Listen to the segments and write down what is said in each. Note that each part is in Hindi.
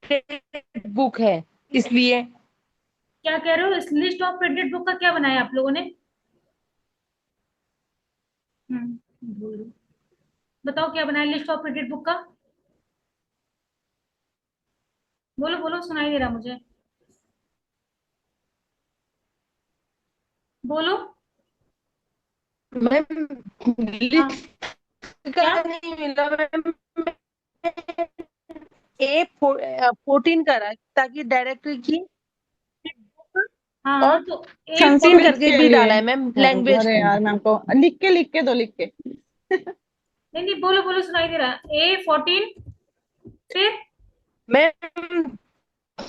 प्रिंटेड बुक है इसलिए। क्या कह रहे हो? इस लिस्ट ऑफ प्रिंटेड बुक का क्या बनाया आप लोगों ने? बोलो। बताओ क्या बनाया लिस्ट ऑफ प्रिंटेड बुक का। बोलो बोलो, सुनाई दे रहा मुझे। बोलो। मैम हाँ। लिस्ट का क्या? नहीं मिला मैम। A14 करा ताकि डायरेक्टरी की हाँ और हाँ, तो ए फिफ्टीन फोर्टीन। संस्कृत करके के भी लिए। डाला है मैम लैंग्वेज अरे को। यार मैम को लिख के दो, लिख के। नहीं नहीं, बोलो बोलो, सुनाई दे रहा। A14। फिर? मैम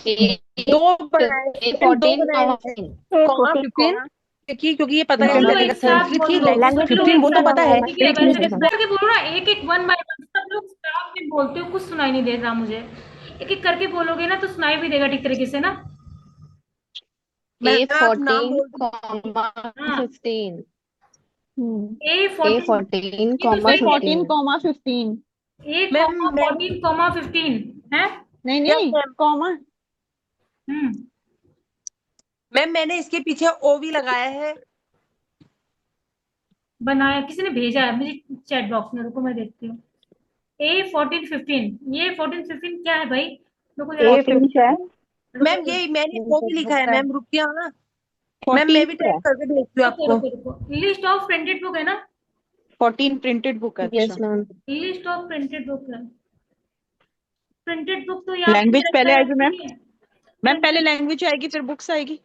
ए दो बनाए ए मैम, दो 14 बनाए कॉमा हैं। 15। ए कॉमा 14 15। क्योंकि ये पता कैसे बोलो इंटरनेट। चलेगा एक साथ संस्कृत की बोलो, लैंग्वेज सब लैंग्वेज लोग 15 एक वो तो साथ पता बोलो, है ठीक है? लेकिन वैसे वैसे करके बोलो ना, एक एक वन बाय वन। सब लोग स्टाफ में बोलते हो, कुछ सुनाई नहीं दे रहा मुझे। एक एक करके बोलोगे ना तो सुनाई भी देगा ठीक तरीके से ना। मैं ए आप नाम 14 बोल दीजिए। कॉमा हाँ। 15। ए ए फोर्टीन 14 ये तो कॉमा ए सही है। 14 15। कॉमा 15। ए मैम कॉमा मैम 14 कॉमा 15 है। नहीं यस नहीं, मैम। कॉमा। हम्म। मैम मैंने इसके पीछे ओ भी लगाया है। बनाया किसी ने? भेजा है मुझे चैट बॉक्स में, रुको मैं देखती हूँ। A14 15, ये 14 15 क्या है भाई? रुको जरा। ए 14 15 है। रुको मैम रुको ये मैंने ओ भी प्रिंटेड लिखा बुक है है। मैम, रुकिए हाँ। मैम 14 मैं भी है। टाइप करके भेजती हूँ रुको आपको। रुको रुको। लिस्ट ऑफ प्रिंटेड बुक है ना? 14 प्रिंटेड बुक है, यस अच्छा। Ma'am. List of printed book है। प्रिंटेड बुक तो यहाँ पे लैंग्वेज रहता पहले है, आएगी मैम। ठीक है? मैम पहले प्रिंटेड लैंग्वेज आएगी फिर बुक्स आएगी।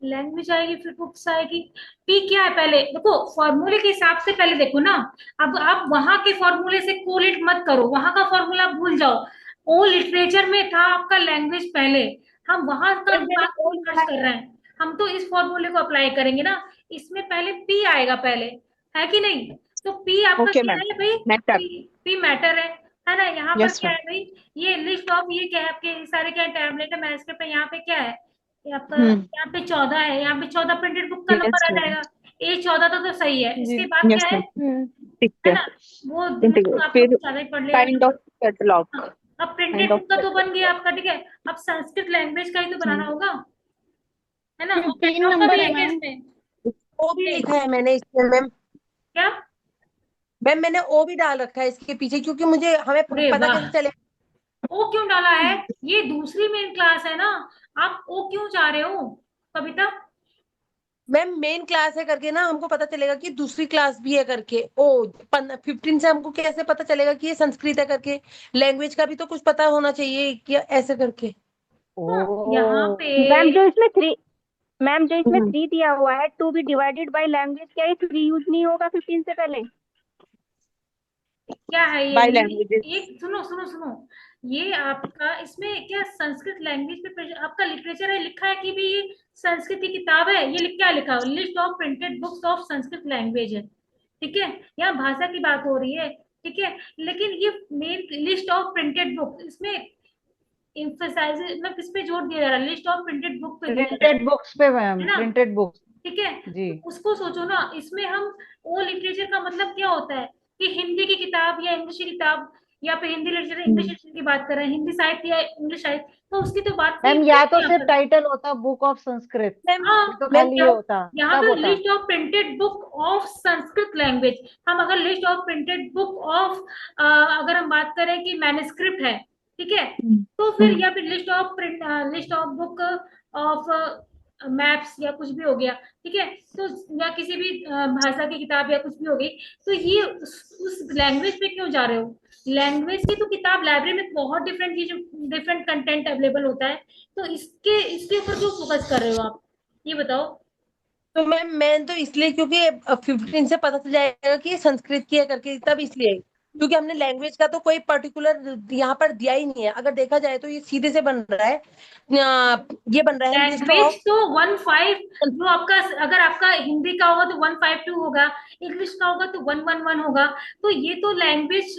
लैंग्वेज आएगी फिर बुक्स आएगी। पी क्या है पहले? देखो फॉर्मूले के हिसाब से पहले देखो ना। अब आप वहां के फॉर्मूले से कोलेट मत करो, वहां का फॉर्मूला भूल जाओ। ओ लिटरेचर में था आपका लैंग्वेज पहले। हम वहां का मैम मैंने बात ओ क्यों सर्च लिखा कर है। रहे हैं? हम तो इस फॉर्मूले को अप्लाई करेंगे ना। इसमें पहले पी आएगा पहले, है कि नहीं? तो पी आपका ओके क्या मैम। है भाई? मैटर। पी। पी मैटर है ना? यहाँ पर यस क्या मैम। है भाई? ये लिस्ट ऑफ ये क्या है आपके सारे क्या टैबलेट है मैथ पे, यहाँ पे क्या है? ये आपका हम्म। यहाँ पे 14 है, यहाँ पे 14 प्रिंटेड बुक का नंबर यस आ मैम। जाएगा। A14 तो सही है, जी। इसके बाद यस क्या है? मैम। ठीक है है। ना? वो इंटीग्रेट आप लोग फिर ज्यादा ही पढ़ लिया काइंड होगा। Of catalogue. हाँ, अब काइंड प्रिंटेड ऑफ बुक का तो बन गया कैटलॉग। आपका, ठीक है? अब संस्कृत लैंग्वेज का ही तो बनाना होगा, है ना? और 15 कैटलॉग का भी नंबर है है क्या मैम। इसमें? ओ भी नहीं। लिखा है मैंने इसमें मैम। क्या? मैम मैंने ओ भी डाल रखा है इसके पीछे क्योंकि मुझे हमें अरे पता वाह। कैसे चले। ओ क्यों डाला है? ये दूसरी मेन क्लास है ना। आप ओ क्यों चाह रहे हो कविता? मैम मेन क्लास है करके ना हमको पता चलेगा कि दूसरी क्लास भी है करके। ओ 15 से हमको कैसे पता चलेगा कि ये संस्कृत है करके। लैंग्वेज का भी तो कुछ पता होना चाहिए कि ऐसे करके। हाँ, यहाँ ओ पे मैम जो इसमें थ्री मैम जो इसमें हम्म। 3 दिया हुआ है, to be divided by language, क्या ये 3 यूज नहीं होगा 15 से पहले? क्या है ये? By languages. एक सुनो सुनो सुनो। ये आपका इसमें क्या संस्कृत लैंग्वेज पे आपका लिटरेचर है लिखा है कि भी ये संस्कृत की किताब है? ये क्या लिखा है? List of printed books of Sanskrit language है, ठीक है? यहाँ भाषा की बात हो रही है, ठीक है? लेकिन ये main list of printed book, इसमें इम्फेसाइज मतलब किस पे जोर दिया जा रहा है? लिस्ट ऑफ प्रिंटेड बुक पे दिया जा रहा प्रिंटेड बुक्स पे मैम, है ना? Printed books. ठीक है। जी। तो उसको सोचो ना, इसमें हम ओ लिटरेचर का मतलब क्या होता है? कि हिंदी की किताब या इंग्लिश की किताब, या फिर हिंदी लिटरेचर इंग्लिश लिटरेचर की बात कर रहे हैं, हिंदी साहित्य या इंग्लिश साहित्य, तो उसकी तो बात नहीं मैम है या तो यहाँ सिर्फ पर। टाइटल होता बुक ऑफ संस्कृत, मैम हाँ। ये तो मैम खाली ये क्या होता, यहाँ तब पे होता। List of printed book of Sanskrit language. हम अगर list of printed book of अगर हम बात करें कि मैन्युस्क्रिप्ट है, ठीक है? तो फिर या फिर list of print, list of book of maps या कुछ भी हो गया, ठीक है? तो या किसी भी भाषा की किताब या कुछ भी हो गई, तो ये उस लैंग्वेज पे क्यों जा रहे हो? लैंग्वेज की तो किताब लाइब्रेरी में बहुत डिफरेंट चीज, डिफरेंट कंटेंट अवेलेबल होता है। तो इसके इसके ऊपर क्यों फोकस कर रहे हो आप? ये बताओ। तो मैम मैं तो इसलिए क्योंकि 15 से पता चल जाएगा कि ये संस्कृत की है करके, तब इसलिए क्योंकि हमने लैंग्वेज का तो कोई पर्टिकुलर यहाँ पर दिया ही नहीं है। अगर देखा जाए तो ये सीधे से बन रहा है। ये बन रहा है लिस्ट लैंग्वेज ऑफ। तो 15, जो आपका अगर आपका हिंदी का होगा तो 152 होगा, इंग्लिश का होगा तो 111 होगा। तो ये तो लैंग्वेज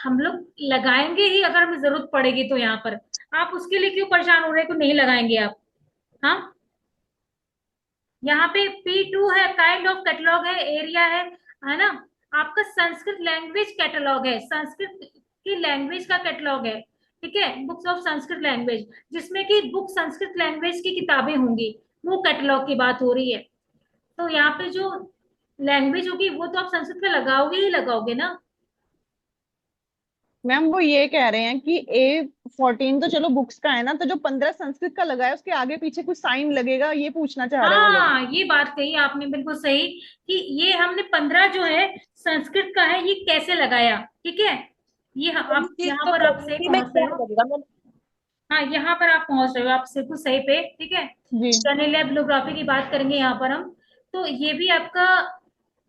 हम लोग लगाएंगे ही अगर हमें जरूरत पड़ेगी तो यहाँ पर। आप उसके लिए क्यों परेशान हो रहे हैं कि नहीं लगाएंगे आप? हाँ। यहाँ पे P2 है, काइंड ऑफ कैटलॉग है, एरिया है ना? आपका संस्कृत लैंग्वेज कैटलॉग है, संस्कृत की लैंग्वेज का कैटलॉग है, ठीक है, बुक्स ऑफ संस्कृत लैंग्वेज, जिसमें कि बुक संस्कृत लैंग्वेज की किताबें होंगी, वो कैटलॉग की बात हो रही है। तो यहाँ पे जो लैंग्वेज होगी वो तो आप संस्कृत में लगाओगे ही लगाओगे ना। मैम वो ये कह रहे हैं कि A14 तो चलो बुक्स का है ना, तो जो 15 संस्कृत का लगा है उसके आगे पीछे कुछ साइन लगेगा, ये पूछना चाह रहे हैं वो लोग। हाँ, ये बात कही आपने बिल्कुल सही, कि ये हमने 15 जो है संस्कृत का है, ये कैसे लगाया, ठीक है। ये आप चीज यहाँ तो पर आप सही प्रकृति में पहुंच क्या रहे हो। लगेगा मैम? हाँ, यहाँ पर आप पहुंच रहे हो, आप बिल्कुल सही पे, ठीक है। जी कर्नेलिया बिब्लियोग्राफी की बात करेंगे यहाँ पर हम। तो ये भी आपका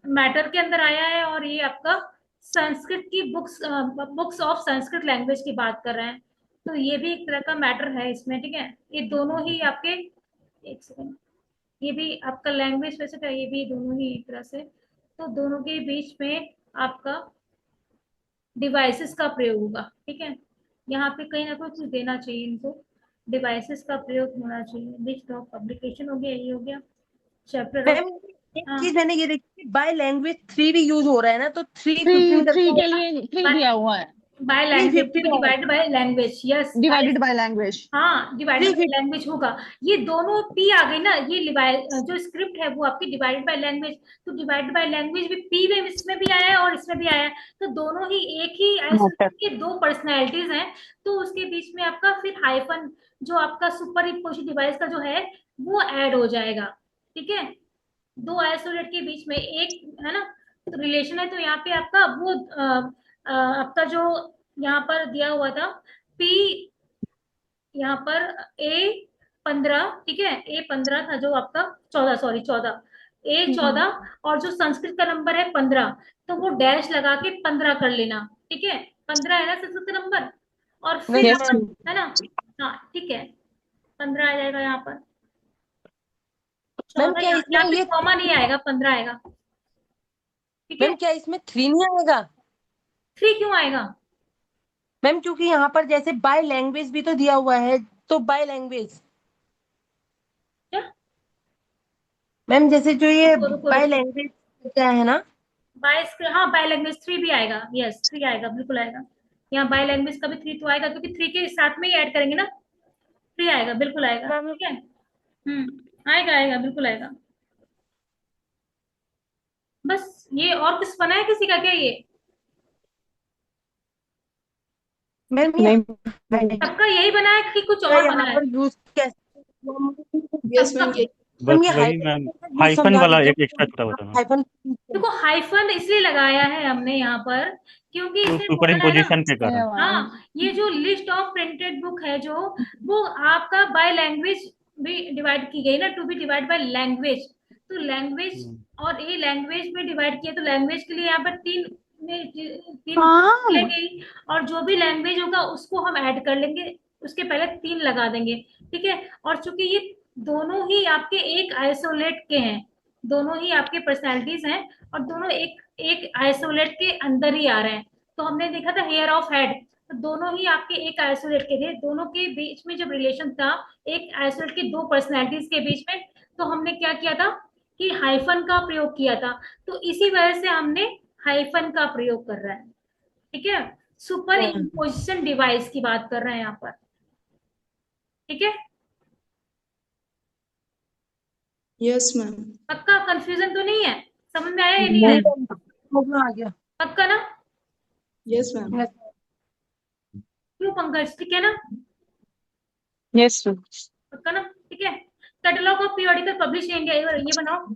मैटर के अंदर आया है, और ये आपका संस्कृत की बुक्स ऑफ संस्कृत लैंग्वेज की बात कर रहे हैं। तो ये भी एक तरह का मैटर है इसमें, ठीक है। ये दोनों ही आपके, एक सेकंड, ये भी आपका लैंग्वेज वैसे क्या, ये भी दोनों ही एक तरह से, तो दोनों के बीच में आपका डिवाइसेस का प्रयोग होगा, ठीक है। यहाँ पे कहीं ना कहीं कुछ देना चाहिए इनको, डिवाइसेस का प्रयोग होना चाहिए। लिस्ट ऑफ पब्लिकेशन हो गया, ये हो गया चैप्टर ऑफ। मैम एक हाँ, चीज मैंने ये देखी, बाय लैंग्वेज 3 भी यूज हो रहा है ना, तो 3 15 थ्री करके थ्री के होगा। लिए 3 दिया हुआ है, by three language to be 15 divided by language, yes. Divided by language. हाँ, डिवाइडेड थ्री बाय लैंग्वेज होगा। ये दोनों पी आ गई ना, ये जो स्क्रिप्ट है वो आपकी डिवाइडेड बाय लैंग्वेज, तो डिवाइडेड बाय लैंग्वेज भी पी में, इसमें भी आया है और इसमें भी आया है। तो दोनों ही एक ही मैटर। आइसोलेट के दो पर्सनैलिटीज हैं। तो उसके बीच में आपका फिर हाइफन, जो आपका सुपर इम्पोजिशन डिवाइस का जो है, वो ऐड हो जाएगा, ठीक है। दो आइसोलेट के बीच में एक है ना, तो रिलेशन है। तो यहाँ पे आपका वो आपका जो यहाँ पर दिया हुआ था पी, यहाँ पर A15, ठीक है, A15 था जो आपका 14, सॉरी 14, A14, और जो संस्कृत का नंबर है 15, तो वो डैश लगा के 15 कर लेना, ठीक है। 15 है ना संस्कृत का नंबर, और फिर यस अपन, मैम। है ना, हाँ ठीक है, 15 आ जाएगा यहाँ पर। मैम 14 क्या इसमें यहाँ पे ये, कॉमा नहीं आएगा, 15 आएगा, ठीक है। मैम क्या इसमें 3 नहीं आएगा? 3 क्यों आएगा? मैम क्योंकि यहाँ पर जैसे बाय लैंग्वेज भी तो दिया हुआ है, तो बाय लैंग्वेज, क्या? मैम जैसे जो ये रुको रुको बाय रुको, लैंग्वेज क्या है ना। हाँ, बाय लैंग्वेज 3 भी आएगा, यस 3 आएगा, बिल्कुल आएगा। यहाँ बाय लैंग्वेज का भी 3 तो आएगा, क्योंकि 3 के साथ में ही ऐड करेंगे ना। 3 आएगा, बिल्कुल आएगा, मैम ठीक है। आएगा आएगा, बिल्कुल आएगा। बस ये, और कुछ बना है किसी का क्या ये? मैम नहीं सबका यही बना है कि कुछ ये और बना यहाँ है? पर यूज कैसे? यस मैम, ये मैम बस ये वही मैम, हाइफन हाइफन समझा वाला दीजिए। एक एक्स्ट्रा छोटा बताना। हाइफन देखो, हाइफन इसलिए लगाया है हमने यहाँ पर, क्योंकि वो इसमें सुपर बोला है ना। इम्पोजिशन के कारण। हाँ, ये जो लिस्ट ऑफ प्रिंटेड बुक है जो, वो आपका बाय लैंग्वेज भी डिवाइड की गई ना, to be divide by language. तो लैंग्वेज, और ये लैंग्वेज में डिवाइड किया, तो लैंग्वेज के लिए यहाँ पर तीन हाँ लगेगी, और जो भी लैंग्वेज होगा उसको हम ऐड कर लेंगे, उसके पहले 3 लगा देंगे, ठीक है। और चूंकि ये दोनों ही आपके एक आइसोलेट के हैं, दोनों ही आपके पर्सनैलिटीज हैं, और दोनों एक एक आइसोलेट के अंदर ही आ रहे हैं। तो हमने देखा था हेयर ऑफ हेड, तो दोनों ही आपके एक आइसोलेट के थे, दोनों के बीच में जब रिलेशन था, एक आइसोलेट के दो पर्सनैलिटीज के बीच में, तो हमने क्या किया था कि हाइफन का प्रयोग किया था। तो इसी वजह से हमने हाइफन का प्रयोग कर रहा है, ठीक है। सुपर इम्पोजिशन डिवाइस की बात कर रहे हैं यहाँ पर, ठीक है। यस मैम, पक्का कंफ्यूजन तो नहीं है? समझ में आया या नहीं आया? आ गया। पक्का ना? यस मैम, क्यों पंकज, ठीक है ना? यस पक्का ना, ठीक है। Catalogue of periodical publish in India, ये बनाओ।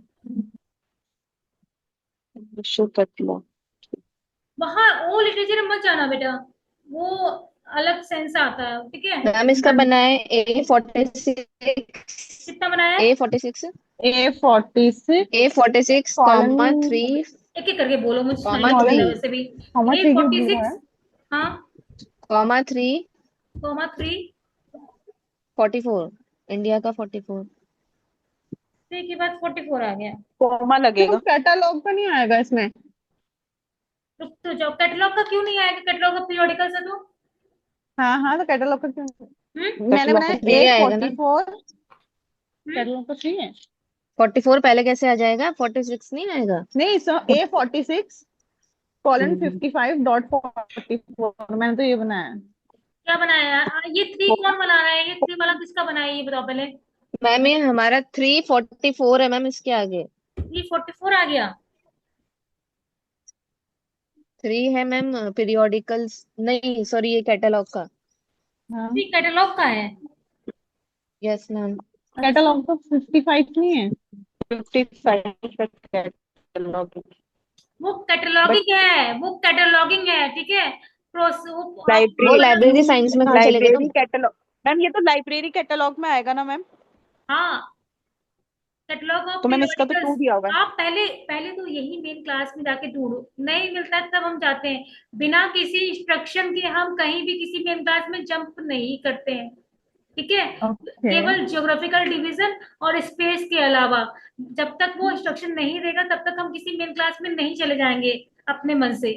वहां ओ लिटरेचर मत जाना बेटा, वो अलग सेंस आता है, ठीक है। मैम इसका बना है A46, कितना बनाया है? A46, A46 A46, colon comma 3, एक एक करके बोलो, मुझे सुनाई कॉमा नहीं दे 3, रहा वैसे भी। कॉमा 3 क्यों बोल रहा A46, है? हाँ, कॉमा 3, कॉमा 3, 44, इंडिया का 44। 3 के बाद 44 आ गया। कोमा लगेगा, कैटलॉग का नहीं आएगा इसमें। रुक तो जाओ, कैटलॉग का क्यों नहीं आएगा? कैटलॉग ऑफ पीरियोडिकल से तो हाँ तो कैटलॉग का क्यों? हम्म मैंने बनाया थ्री आएगा ना, A44, कैटलॉग का 3 है। 44 पहले कैसे आ जाएगा? 46 नहीं आएगा? नहीं A46 कॉलन 55.44 मैंने तो ये बनाया है। क्या बनाया है? ये थ्री कौन बना रहा है? ये थ्री वाला किसका बनाया है, ये बताओ पहले। मैम ये हमारा 344 है मैम, इसके आगे 344 आ गया। 3 है मैम पीरियोडिकल्स, नहीं सॉरी ये कैटलॉग का। हाँ, थ्री कैटलॉग का है। Yes ma'am. कैटलॉग तो 55 नहीं है। 55 का कैटलॉग। वो कैटलॉगिंग है, वो कैटलॉगिंग है, ठीक है। वो लाइब्रेरी लाइब्रेरी साइंस में कहाँ चलेगा लाइब्रेरी मैम? कैटलॉग मैम, ये तो लाइब्रेरी कैटलॉग में आएगा ना मैम? हाँ, कैटलॉग ऑफ तो मैम इसका तो 2 पीरियोडिकल्स। दिया हुआ है। आप पहले पहले तो यही मेन क्लास में जाके ढूंढो, नहीं मिलता है तब हम जाते हैं। बिना किसी इंस्ट्रक्शन के हम कहीं भी किसी मेन क्लास में जंप नहीं करते हैं, ठीक है। ओके। केवल ज्योग्राफिकल डिवीजन और स्पेस के अलावा जब तक वो इंस्ट्रक्शन नहीं देगा तब तक हम किसी मेन क्लास में नहीं चले जाएंगे अपने मन से।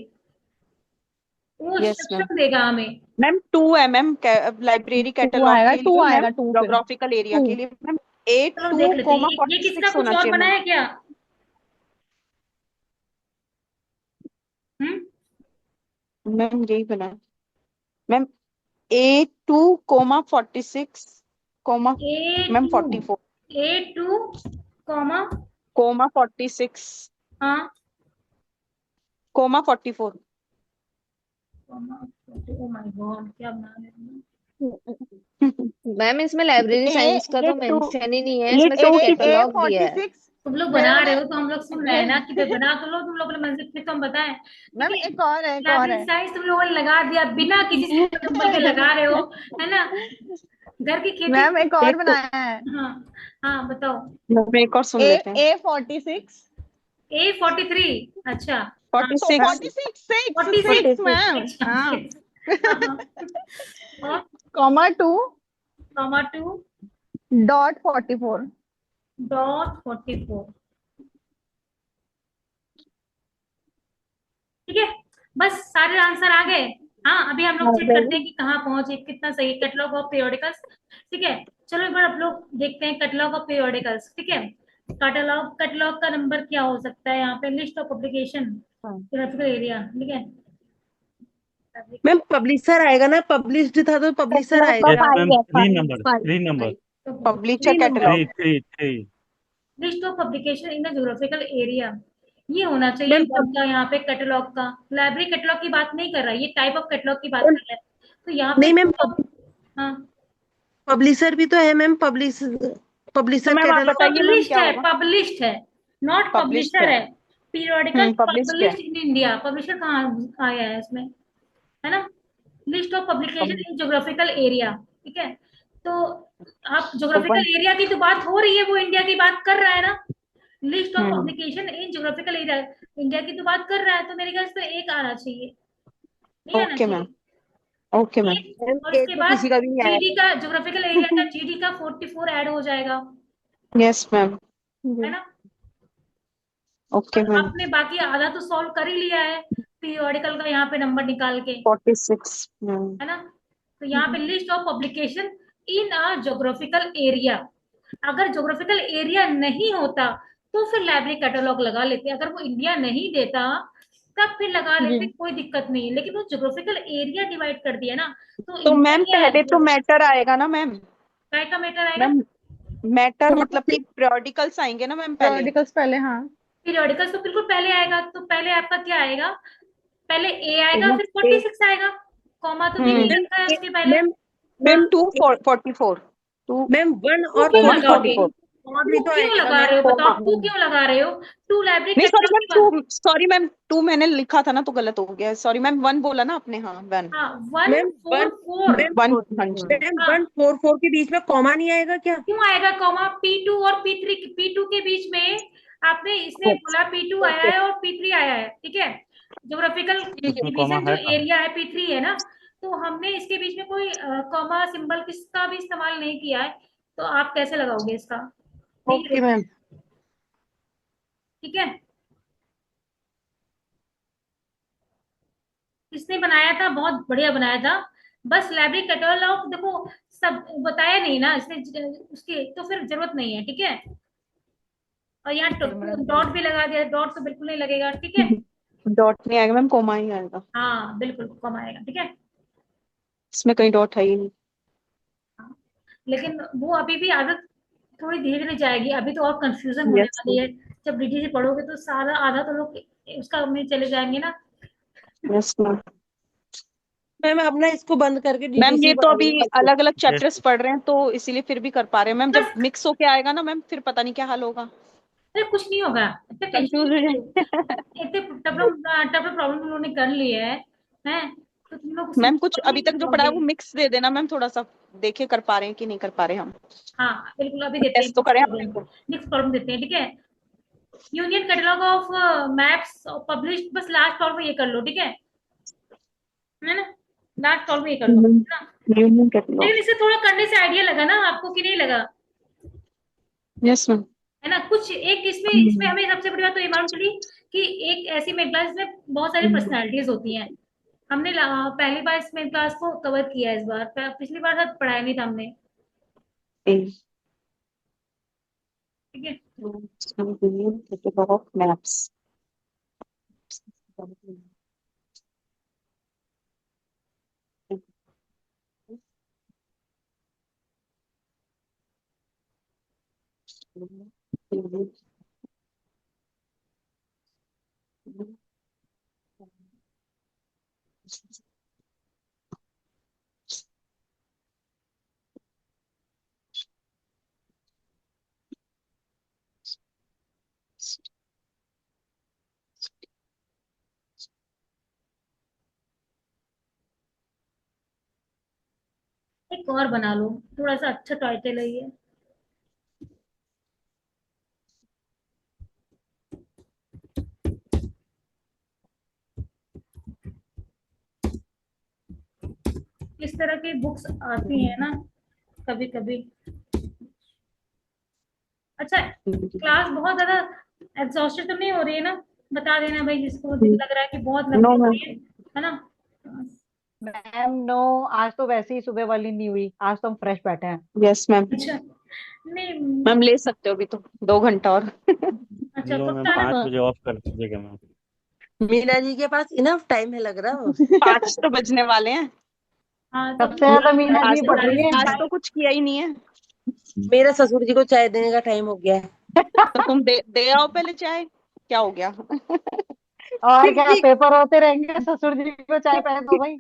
वो यस मैम। इंस्ट्रक्शन देगा हमें। मैम 2 है मैम, लाइब्रेरी 2 कैटलॉग आएगा, के 2 लिए मैम, आएगा, 2 फिर जोग्राफिकल एरिया 2। के लिए मैम। ए चलो टू देख लेते हैं, कोमा ये किसका 46 कुछ होना और चाहिए बना मैम। है क्या? हम्म। मैम यही बना है ma'am. A2, 46, A ma'am two 44, A2 comma, comma 46, हाँ comma 44। Comma. Oh my God, क्या बना रहे हैं? मैम इसमें लाइब्रेरी ए साइंस का ए तो 2 मेंशन ही नहीं है, ये इसमें ए सिर्फ ए कैटलॉग दिया है। 46। तुम लोग मेरा बना रहे वाला हो तो हम लोग सुन रहे ये हैं ना कि भाई बना तो लो तुम लोग अपने मन से, फिर तो हम बताएं, ठीक मैम, है। एक और है, एक और लाइब्रेरी है। साइंस तुम लोगों ने लगा दिया बिना किसी सिंपल के लगा रहे हो, है ना। घर की खेती। मैम एक और एक तो बनाया है। हाँ हाँ बताओ। मैम एक और सुन ए लेते हैं। A46। A43, अच्छा। हाँ, 46। 46 6 46, 6 मैम। अच्छा हाँ, 6। हाँ हाँ। और कॉमा 2 कॉमा 2 डॉट 44। डॉट 44, ठीक है। बस सारे आंसर आ गए। हाँ, अभी हम लोग चेक करते हैं कि कहाँ पहुंचे, कितना सही कैटलॉग ऑफ पीरियोडिकल्स, ठीक है। चलो एक बार आप लोग देखते हैं कैटलॉग ऑफ पीरियोडिकल्स, ठीक है। कैटलॉग कैटलॉग का नंबर क्या हो सकता है यहाँ पे? List of publication, geographical area, ठीक है। मैम पब्लिशर आएगा ना, पब्लिश्ड था तो पब्लिशर कैटलॉग का आएगा। यस मैम, 5 है, 3 5 नंबर, 3 नंबर, तो publisher 3 number. Catalogue. 3 list of publication in the geographical area, ये होना चाहिए मैम वर्ड का यहाँ पे। कैटलॉग का लाइब्रेरी कैटलॉग की बात नहीं कर रहा है, ये टाइप ऑफ कैटलॉग की बात कर रहा है। तो यहाँ पे नहीं मैम, हाँ, पब्लिशर भी तो है मैम, तो पब्लिशर मैम आप कैटलॉग। बताइए मैम क्या होगा? पब्लिश्ड है, नॉट पब्लिश्ड पब्लिशर है। है। पीरियोडिकल पब्लिश्ड है। पब्लिश्ड इन इंडिया, पब्लिशर कहाँ आया है इसमें, है ना। List of publication in geographical area, ठीक है। तो आप ज्योग्राफिकल एरिया की तो बात हो रही है, वो इंडिया की बात कर रहा है ना। List of publication in geographical area, India की तो बात कर रहा है, तो मेरे ख्याल से एक आना चाहिए, नहीं आना ओके मैम, चाहिए। Okay ma'am. मैम और ए इसके तो बाद किसी का भी नहीं आया। जीडी का, ज्योग्राफिकल एरिया का जीडी का 44 ऐड हो जाएगा, यस मैम। है ना। ओके और मैम। आपने बाकी आधा तो सॉल्व कर ही लिया है पीरियोडिकल का यहाँ पे नंबर निकाल के, 46 मैम। है ना। तो यहाँ पे list of publication in a geographical area, अगर ज्योग्राफिकल एरिया नहीं होता तो फिर लाइब्रेरी कैटलॉग लगा लेते, अगर वो इंडिया नहीं देता तब फिर लगा लेते, जी। कोई दिक्कत नहीं है। लेकिन वो ज्योग्राफिकल एरिया डिवाइड कर दिया ना, तो तो इंडिया मैम क्या है, पहले तो मैटर आएगा ना मैम? काय का मैटर आएगा? मैम मैटर मतलब कि periodicals आएंगे ना मैम पहले? पीरियोडिकल्स पहले, हाँ। पीरियोडिकल्स तो बिल्कुल पहले आएगा, तो पहले आपका क्या आएगा? पहले ए आएगा, मैम फिर 46 आएगा, कॉमा तो भी नहीं मैम रखा है उसके पहले। Ma'am ma'am ma'am 244, 2 ma'am 1 two और क्यों कोमा 44 लगाओगे? 44। और भी टू तो क्यों आएगा लगा मैम। रहे हो, बताओ कोमा टू क्यों लगा रहे हो? टू लाइब्रेरी नहीं, सॉरी कैटलॉग मैम, की बात। 2 सॉरी मैम, 2 मैंने लिखा था ना तो गलत हो गया। सॉरी मैम, 1 बोला ना आपने? हाँ 1 हाँ, मैम 144। मैम 1। हाँ जी। मैम हाँ, 144 के बीच में कॉमा नहीं आएगा क्या? क्यों आएगा कॉमा? P2 और P3, P2 के बीच में आपने इसने बोला P2 आया है और P3 आया है, ठीक है। ज्योग्राफिकल ठीक है। उसमें कॉमा डिवीजन जो है कहाँ? एरिया है P3 है ना, तो हमने इसके बीच में कोई कॉमा सिंबल किसका भी इस्तेमाल नहीं किया है, तो आप कैसे लगाओगे इसका? नहीं ओके लगेगा, मैम। ठीक है। किसने बनाया था? बहुत बढ़िया बनाया था। बस लाइब्रेरी कैटलॉग देखो, सब बताया नहीं ना इसने, उसकी तो फिर जरूरत नहीं है, ठीक है। और यहाँ डॉट भी लगा दिया, डॉट तो बिल्कुल नहीं लगेगा, ठीक है। डॉट नहीं आएगा मैम, कोमा ही आएगा। हाँ बिल्कुल कम आएगा, ठीक है। इसमें कहीं डॉट है ही नहीं। लेकिन वो अभी भी आदत थोड़ी धीरे धीरे जाएगी, अभी तो और कंफ्यूजन होने यस वाली है। जब डीटीसी पढ़ोगे तो सारा आधा तो लोग उसका में चले जाएंगे ना। Yes ma'am. मैम अपना इसको बंद करके मैम डीटीसी ये तो अभी पढ़ाएंगे कल से। अलग अलग यस चैप्टर्स पढ़ रहे हैं तो इसीलिए फिर भी कर पा रहे हैं मैम। जब बस, मिक्स होके आएगा ना मैम फिर पता नहीं क्या हाल होगा, अरे कुछ नहीं होगा, इतने टेंशन कंफ्यूज हो नहीं लो। जाएंगे। इतने टफ प्रॉब्लम तुम लोगों ने कर ली है, हैं? तो तुम लोग मैम कुछ सिंपल अभी नहीं तक जो पढ़ा है जाओगे। वो मिक्स दे देना मैम, थोड़ा सा देखे कर पा रहे हैं कि नहीं कर पा रहे हम। हाँ बिल्कुल, अभी देते हैं टेस्ट तो करें अपने को। नेक्स्ट प्रॉब्लम देते हैं, ठीक है। Union catalogue of maps publish, बस लास्ट प्रॉब्लम ये कर लो, ठीक है ना? लास्ट प्रॉब्लम ये कर लो, है ना? Union catalogue. लेकिन इसे थोड़ा करने से आइडिया लगा ना आपको कि नहीं लगा, यस मैम। है ना? कुछ एक इसमें इसमें हमें सबसे बड़ी बात तो ये मालूम चली कि एक ऐसी मेन क्लास में बहुत सारी पर्सनालिटीज होती हैं। हमने पहली बार इस मेन क्लास को कवर किया है, इस बार पिछली बार शायद पढ़ाया नहीं था हमने, ठीक है। Union catalogue of maps. एक और बना लो, थोड़ा सा अच्छा टाइटल है ये। इस तरह की बुक्स आती हैं ना कभी कभी। अच्छा, क्लास बहुत ज्यादा एग्जॉस्टेड तो नहीं हो रही है ना? बता देना भाई जिसको लग रहा है कि बहुत लंबी नो हो मैम। रही है ना? मैम नो, आज तो वैसे ही सुबह वाली नहीं हुई, आज तो हम फ्रेश बैठे हैं। Yes ma'am. अच्छा, नहीं। मैम ले सकते हो अभी तो 2 घंटा और। अच्छा, नो कब मैम, जाना? 5 बजे ऑफ कर दीजिएगा मैम। मीना जी के पास इनफ टाइम है लग रहा है। 5 तो बजने वाले हैं। हाँ तो सबसे ज्यादा मीना आज जी तो पढ़ रही है। आज तो कुछ किया ही नहीं है। मेरे ससुर जी को चाय देने का टाइम हो गया है। तो तुम दे आओ पहले चाय, क्या हो गया। और क्या, जी, पेपर होते रहेंगे, ससुर जी को चाय पहले दो भाई। ये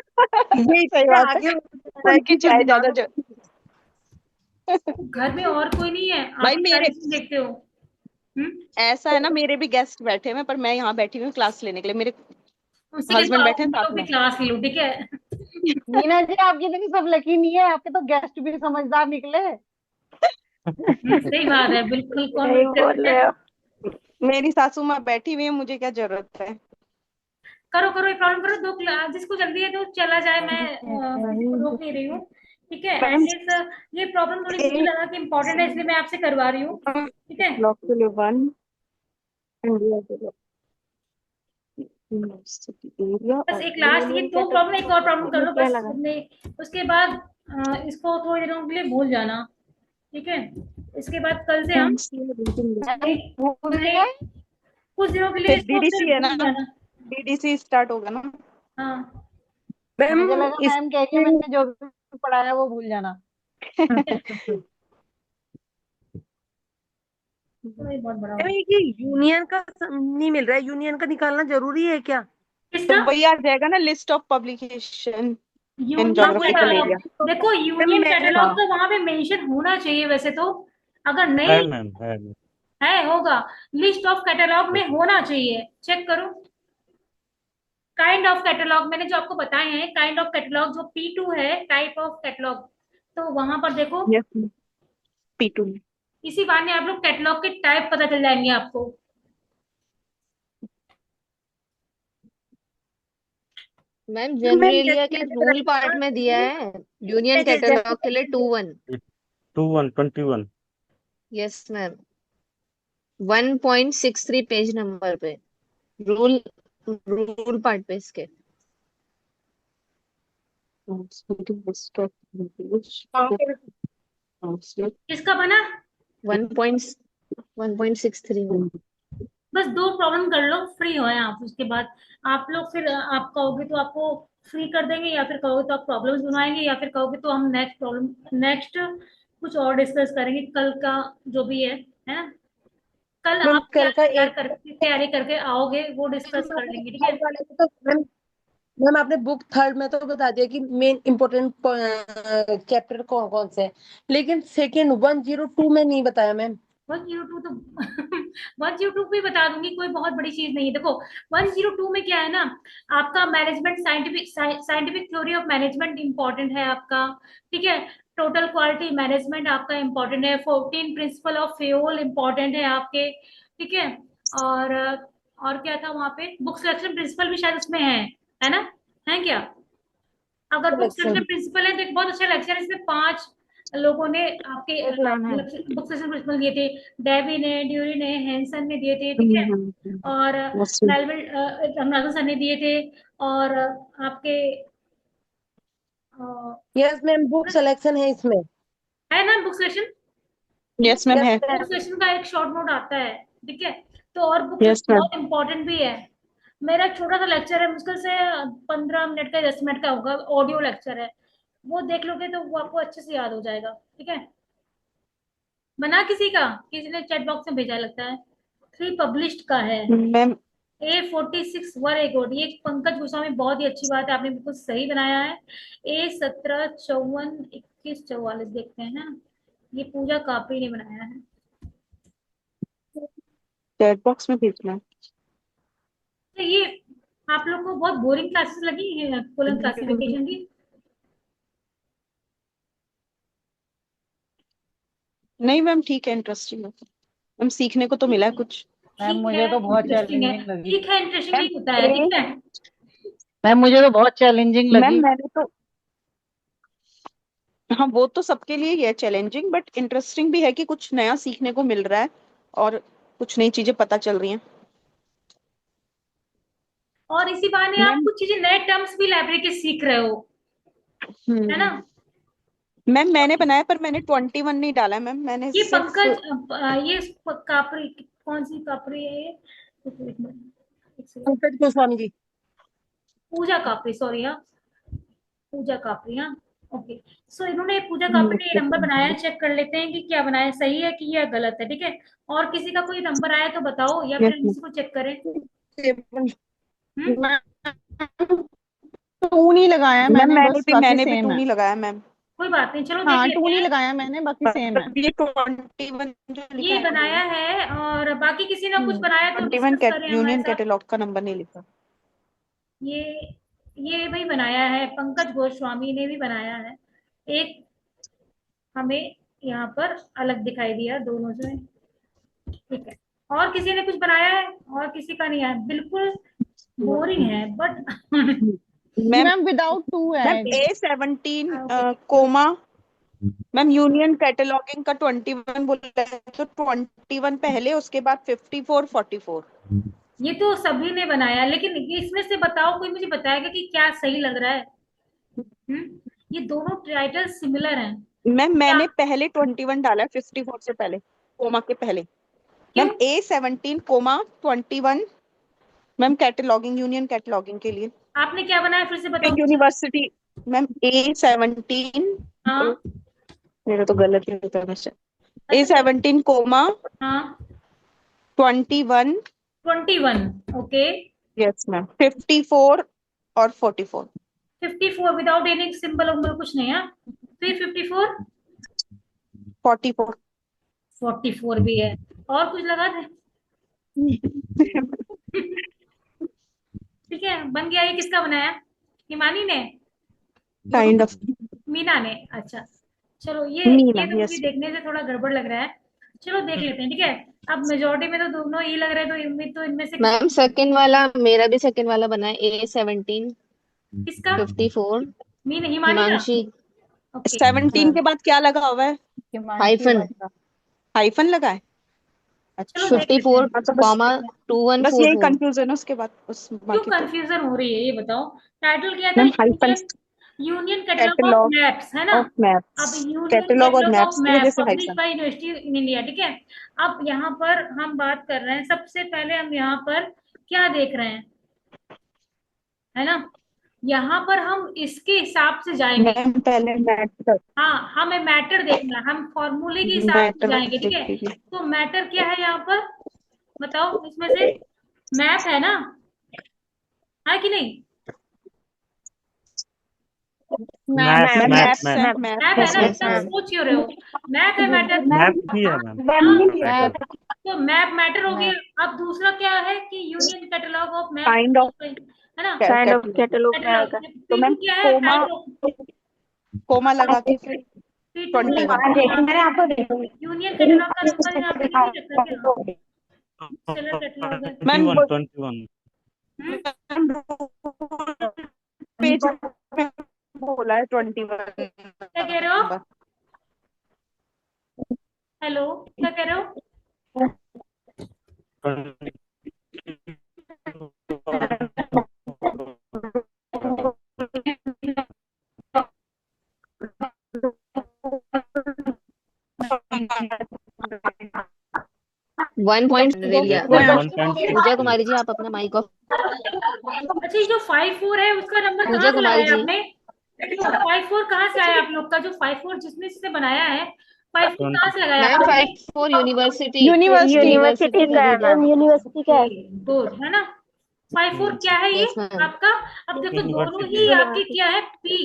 सही इतना बात है, आगे हो रहा है उनकी कि कुछ चाय दिमाग ज्यादा में। घर में और कोई नहीं है, आप भाई ही मेरे सारी चीज देखते हो। हम्म। ऐसा है ना, मेरे भी गेस्ट बैठे हुए हैं पर मैं यहाँ बैठी हुई हूँ क्लास लेने के लिए। मेरे उसी के हस्बैंड साथ बैठे हैं उन साथ लोग भी में। क्लास ले लो, ठीक है। मीना जी आपकी तो सब लकी नहीं है, आपके तो गेस्ट भी समझदार निकले। सही बात है, बिल्कुल कौन नहीं वेट बोल करता रहे है। हो, मेरी सासू माँ बैठी हुई है, मुझे क्या जरूरत है। करो करो, एक प्रॉब्लम करो, दो क्लास जिसको जल्दी है तो चला जाए, मैं किसी को रोक नहीं रही हूँ, ठीक है। मैम एटलीस्ट ये प्रॉब्लम थोड़ी मुझे लगा कि इम्पोर्टेंट है, इसलिए मैं आपसे करवा रही हूँ, ठीक है। ब्लॉक के लिए 1 एरिया बस और एक लास्ट ये यूनियन दो प्रॉब्लम, एक और प्रॉब्लम कर लो क्या बस लगा। उसके बाद इसको थोड़ी देरों के लिए भूल जाना, ठीक है। इसके बाद कल से हम मैम नए भूल नए गए। कुछ दिनों के लिए फिर इसको डीडीसी फिर है ना, भूल जाना। डीडीसी स्टार्ट होगा ना। हाँ। मैम मुझे लगा इस मैम कहेंगे मैंने जो भी पढ़ाया वो भूल जाना। तो ये बहुत बड़ा हो मैम ये कि यूनियन का नहीं मिल रहा है, यूनियन का निकालना जरूरी है क्या? तो किसका? वही आ जाएगा ना, list of publication in union geographical area. देखो, मैम यूनियन मैंने कैटलॉग तो वहां पे मेंशन होना चाहिए वैसे तो, अगर है नहीं मैम, है मैम। है होगा, लिस्ट ऑफ कैटलॉग में होना चाहिए, चेक करो। काइंड ऑफ कैटलॉग मैंने जो आपको बताए हैं, काइंड ऑफ कैटलॉग जो P2 है, टाइप ऑफ कैटलॉग, तो वहां पर देखो, यस P2 में। इसी बहाने आप लोग कैटलॉग के टाइप पता चल जाएंगे आपको। मैम मैम जनरल जैसे एरिया के मैंने रूल पार्ट बताया में दिया है, यूनियन कैटलॉग के लिए 2-1। 21 यस मैम, 1.63 पेज नंबर पे रूल रूल पार्ट पे इसके। किसका बना? 1.63 में। बस दो प्रॉब्लम कर लो, फ्री हो आप, उसके बाद आप लोग फिर आप कहोगे तो आपको फ्री कर देंगे, या फिर कहोगे तो आप प्रॉब्लम्स बनवाएंगे, या फिर कहोगे तो हम नेक्स्ट कुछ और डिस्कस करेंगे कल का जो भी है ना। कल मैम आप क्या कल का एक तैयारी करके आओगे वो डिस्कस कर लेंगे, ठीक है। थर्ड वाले में तो मैम आपने बुक थर्ड में तो बता दिया कि मेन इंपॉर्टेंट चैप्टर कौन कौन से हैं, लेकिन सेकंड 102 में नहीं बताया मैम। 102 तो 102 भी बता दूंगी, कोई बहुत बड़ी चीज नहीं है। देखो 102 में क्या है ना, आपका management scientific theory of management important है आपका, ठीक है। टोटल क्वालिटी मैनेजमेंट आपका इंपॉर्टेंट है, 14 प्रिंसिपल ऑफ फ्यूल इंपॉर्टेंट है आपके, ठीक है। और क्या था वहां पे, बुक सिलेक्शन प्रिंसिपल भी शायद उसमें है ना, है क्या। अगर बुक सिलेक्शन प्रिंसिपल है तो एक बहुत अच्छा लेक्चर है, इसमें 5 लोगों ने आपके बुक सिलेक्शन प्रिंसिपल दिए थे। डेवी ने, ड्यूरी ने, हैंसन ने दिए थे, ठीक है। और मेलविन रंगनाथन सर ने दिए थे। और आपके यस मैम बुक सिलेक्शन है इसमें। है ना बुक सिलेक्शन। यस मैम है। बुक सिलेक्शन का एक शॉर्ट नोट आता है, ठीक है। तो और बुक यस मैम। बहुत इंपॉर्टेंट भी है। मेरा एक छोटा सा लेक्चर है, मुश्किल से 15 मिनट का 10 मिनट का होगा, ऑडियो लेक्चर है। वो देख लोगे तो वो आपको अच्छे से याद हो जाएगा, ठीक है। बना किसी ने चैट बॉक्स में भेजा लगता है। 3 पब्लिश्ड का है। Ma'am A46 were a good, ये पंकज गोस्वामी, बहुत ही अच्छी बात है, आपने बिल्कुल सही बनाया है। A17 54 21 44 देखते हैं ना, ये पूजा कापड़ी ने बनाया है। चैट बॉक्स में भेजना है। तो ये आप लोग को बहुत बोरिंग क्लासेस लगी है कोलन क्लासिफिकेशन की। नहीं मैम ठीक है, इंटरेस्टिंग है मैम, सीखने को तो मिला है कुछ। मैम ठीक मुझे है, तो बहुत इंटरेस्टिंग है, चैलेंजिंग लगी। ठीक है, इंटरेस्टिंग मैम नहीं होता है, ठीक है। मैम मुझे तो बहुत चैलेंजिंग मैम लगी। मैंने तो, हाँ वो तो सबके लिए ही है चैलेंजिंग, बट इंटरेस्टिंग भी है कि कुछ नया सीखने को मिल रहा है और कुछ नई चीजें पता चल रही हैं। और इसी बहाने आप मैम कुछ चीजें, नए टर्म्स भी लाइब्रेरी के सीख रहे हो, है ना। मैम मैंने बनाया पर मैंने 21 नहीं डाला मैम, मैंने ये सिर्फ पंकज ये कापरी, कौन सी कापरी है ये, एक मिनट, एक सेकंड। पंकज गोस्वामी जी। पूजा कापरी, सॉरी हाँ, पूजा कापरी, हाँ। ओके, सो इन्होंने पूजा कापरी ने ये नंबर बनाया है, चेक कर लेते हैं कि क्या बनाया, सही है कि यह गलत है, ठीक है। और किसी का कोई नंबर आया तो बताओ, या यस फिर किसी को चेक करें। मैम। टू नहीं लगाया मैम मैंने, बस बाकी मैंने भी सेम 2 है। नहीं लगाया मैम। कोई बात नहीं, चलो देख हाँ लेते 2 नहीं हैं। लगाया मैंने, बाकी सेम है। मतलब ये 21 जो लिखा ये है बनाया है, और बाकी किसी ने कुछ बनाया तो 21 डिस्कस करें हमारे यूनियन साथ। कैटलॉग का नंबर नहीं लिखा। ये ये भाई बनाया है, पंकज गोस्वामी ने भी बनाया है। एक हमें यहाँ पर अलग दिखाई दिया दोनों से, ठीक है। और किसी ने कुछ बनाया है, और किसी का नहीं है, बिल्कुल बोरिंग है but ma'am ma'am without 2 ma'am है। A17 okay, comma, ma'am union cataloguing का 21 बोला है तो 21 पहले, उसके बाद 54 44। ये तो सभी ने बनाया, लेकिन इसमें से बताओ, कोई मुझे बताएगा कि क्या सही लग रहा है। ये दोनों टाइटल सिमिलर हैं मैम क्या, मैंने पहले 21 डाला है 54 से पहले, कोमा के पहले। क्यों। Ma'am A17 comma 21, ma'am cataloguing, union cataloguing के लिए। आपने क्या बनाया फिर से बताओ मुझे। यूनिवर्सिटी मैम A17, हाँ मेरा तो गलत ही होता है वैसे। A17 कोमा हाँ 21, 21, ओके। यस मैम 54 और 44। 54 विदाउट एनी सिंबल उम्बल कुछ नहीं है, फिर 54 44 44 भी है, और कुछ लगा दे। ठीक है, बन गया। ये किसका बनाया, हिमानी ने, काइंड ऑफ मीना ने, अच्छा। चलो मीना, ये तो मुझे यस। देखने से थोड़ा गड़बड़ लग रहा है, चलो देख लेते हैं, ठीक है। अब मेजोरिटी में तो दोनों ही लग रहे हैं, तो उम्मीद तो इनमें से मैम सेकंड वाला मेरा भी सेकंड वाला बना है, A17 किसका, 54 मीन हिमानी का, हिमांशी। ओके। 17 के बाद क्या लगा हुआ है? हाइफन हाइफन लगा है। चलो अच्छा, देख लेते हैं। 54 तो बस कॉमा बस यही 2144। कंफ्यूजन है, उसके बाद उस क्यों बाकी तो कंफ्यूजन हो रही है ये बताओ। टाइटल क्या था, ma'am hyphen union catalogue of catalogue maps, है ना। ऑफ मैप्स, अब यूनियन कैटलॉग और कैटलॉग ऑफ मैप्स की वजह मैप से publish hyphen. By university in India, ठीक है। अब यहाँ पर हम बात कर रहे हैं, सबसे पहले हम यहाँ पर क्या देख रहे हैं, है ना। यहाँ पर हम इसके हिसाब से जाएंगे। मैम पहले मैटर हाँ, हमें मैटर देखना है, हम फॉर्मूले के हिसाब से मैटर जाएंगे, ठीक है। देखेंगे। तो मैटर क्या है यहाँ पर, बताओ इसमें से? मैप है ना, है कि नहीं? Map ma'am map maps map है, मैप मैप है ना, yes इतना ma'am सोच क्यों रहे हो? मैप है, मैटर। मैप भी है मैम। हाँ, मैटर तो मैप मैटर हो गया। अब दूसरा क्या है कि union catalogue of map, kind of है ना, काइंड ऑफ कैटलॉग। कैटलॉग में कैटलॉग। आएगा। तो मैम P2 क्या है? Coma type of. कोमा लगा के फिर P2 है 21। यूनियन कैटलॉग का नंबर यहाँ पे नहीं रखा क्या? सेलर कैटलॉग है। मैम 21 पेज में बोला है 21 क्या कह रहे हो? नंबर। हेलो, क्या कह रहे हो? 1 पॉइंट ले लिया। 1.6 पूजा कुमारी जी आप अपना माइक ऑफ। अच्छा, ये जो 5-4 है उसका नंबर पूजा कहाँ से कुमारी लगाया जी। आपने? 5-4 कहाँ से आया आप लोग का? जो 5-4 जिसने जिसने बनाया है, 5-4 कहाँ से लगाया मैम आपने? 5-4 यूनिवर्सिटी यूनिवर्सिटी का है मैम, यूनिवर्सिटी का है। गुड, है ना। 5-4 क्या है ये यस मैम। आपका? अब देखो दोनों यूनिवर्सिटी ही आपके क्या है, पी,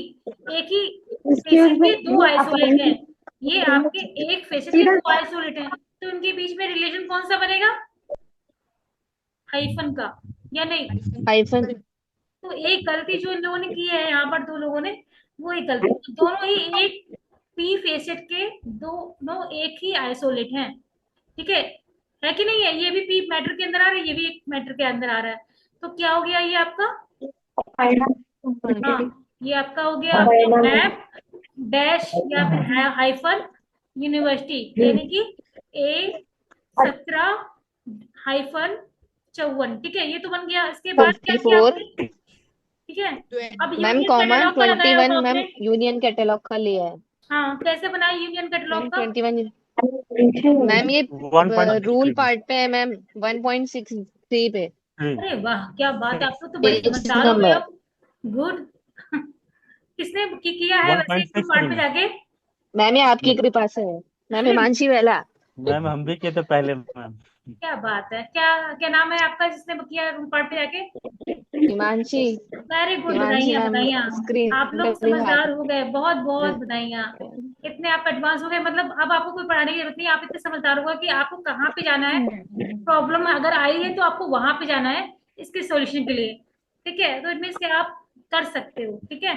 एक ही फेसेस के दो आइसोलेट हैं। ये आपके एक फेसेस के दो आइसोलेट हैं, तो इनके बीच में रिलेशन कौन सा बनेगा? हाइफन का, या नहीं? हाइफन। तो एक गलती जो इन लोगों ने की है यहाँ पर, दो लोगों ने, वो एक गलती, तो दोनों ही एक पी फेसेट के दोनों एक ही आइसोलेट हैं, ठीक है कि नहीं है? ये भी पी मैटर के अंदर आ रहा है, ये भी एक मैटर के अंदर आ रहा है। तो क्या हो गया ये आपका? हाँ, ये आपका हो गया आपका मैप डैश या फिर हाइफन यूनिवर्सिटी, यानी कि A17 हाइफन 54, ठीक है। ये तो बन गया। इसके बाद क्या किया 54 आपने? ठीक है, अब मैम यूनियन कॉमा कैटलॉग का लगाया 21 होगा मैम आपने। यूनियन कैटलॉग का लिया है। हाँ, कैसे बनाया यूनियन कैटलॉग मैम का? 21 मैम ये 1.63 रूल पार्ट पे है मैम 1.63 पे अरे वाह, क्या बात है, आप लोग तो बड़े पेज समझदार हो गए नंबर। अब। गुड। किसने किया है वैसे रूल पार्ट पे 1.63 जाके? मैम ये आपकी कृपा से है। मैम हिमांशी वेला। मैम हम भी किए थे पहले मैम। क्या बात है, क्या क्या नाम है आपका जिसने किया रूल पार्ट पे जाके? हिमांशी। वेरी गुड, हिमांशी बधाइयाँ मैम बधाइयाँ। स्क्रीन आप लोग समझदार हो गए, बहुत बहुत बधाइयाँ। इतने आप एडवांस हो गए, मतलब अब आपको कोई पढ़ाने की जरूरत नहीं, आप इतने समझदार हो गए कि आपको कहाँ पे जाना है। प्रॉब्लम अगर आई है तो आपको वहां पे जाना है इसके सॉल्यूशन के लिए, ठीक है। तो इट मीन्स कि आप कर सकते हो, ठीक है।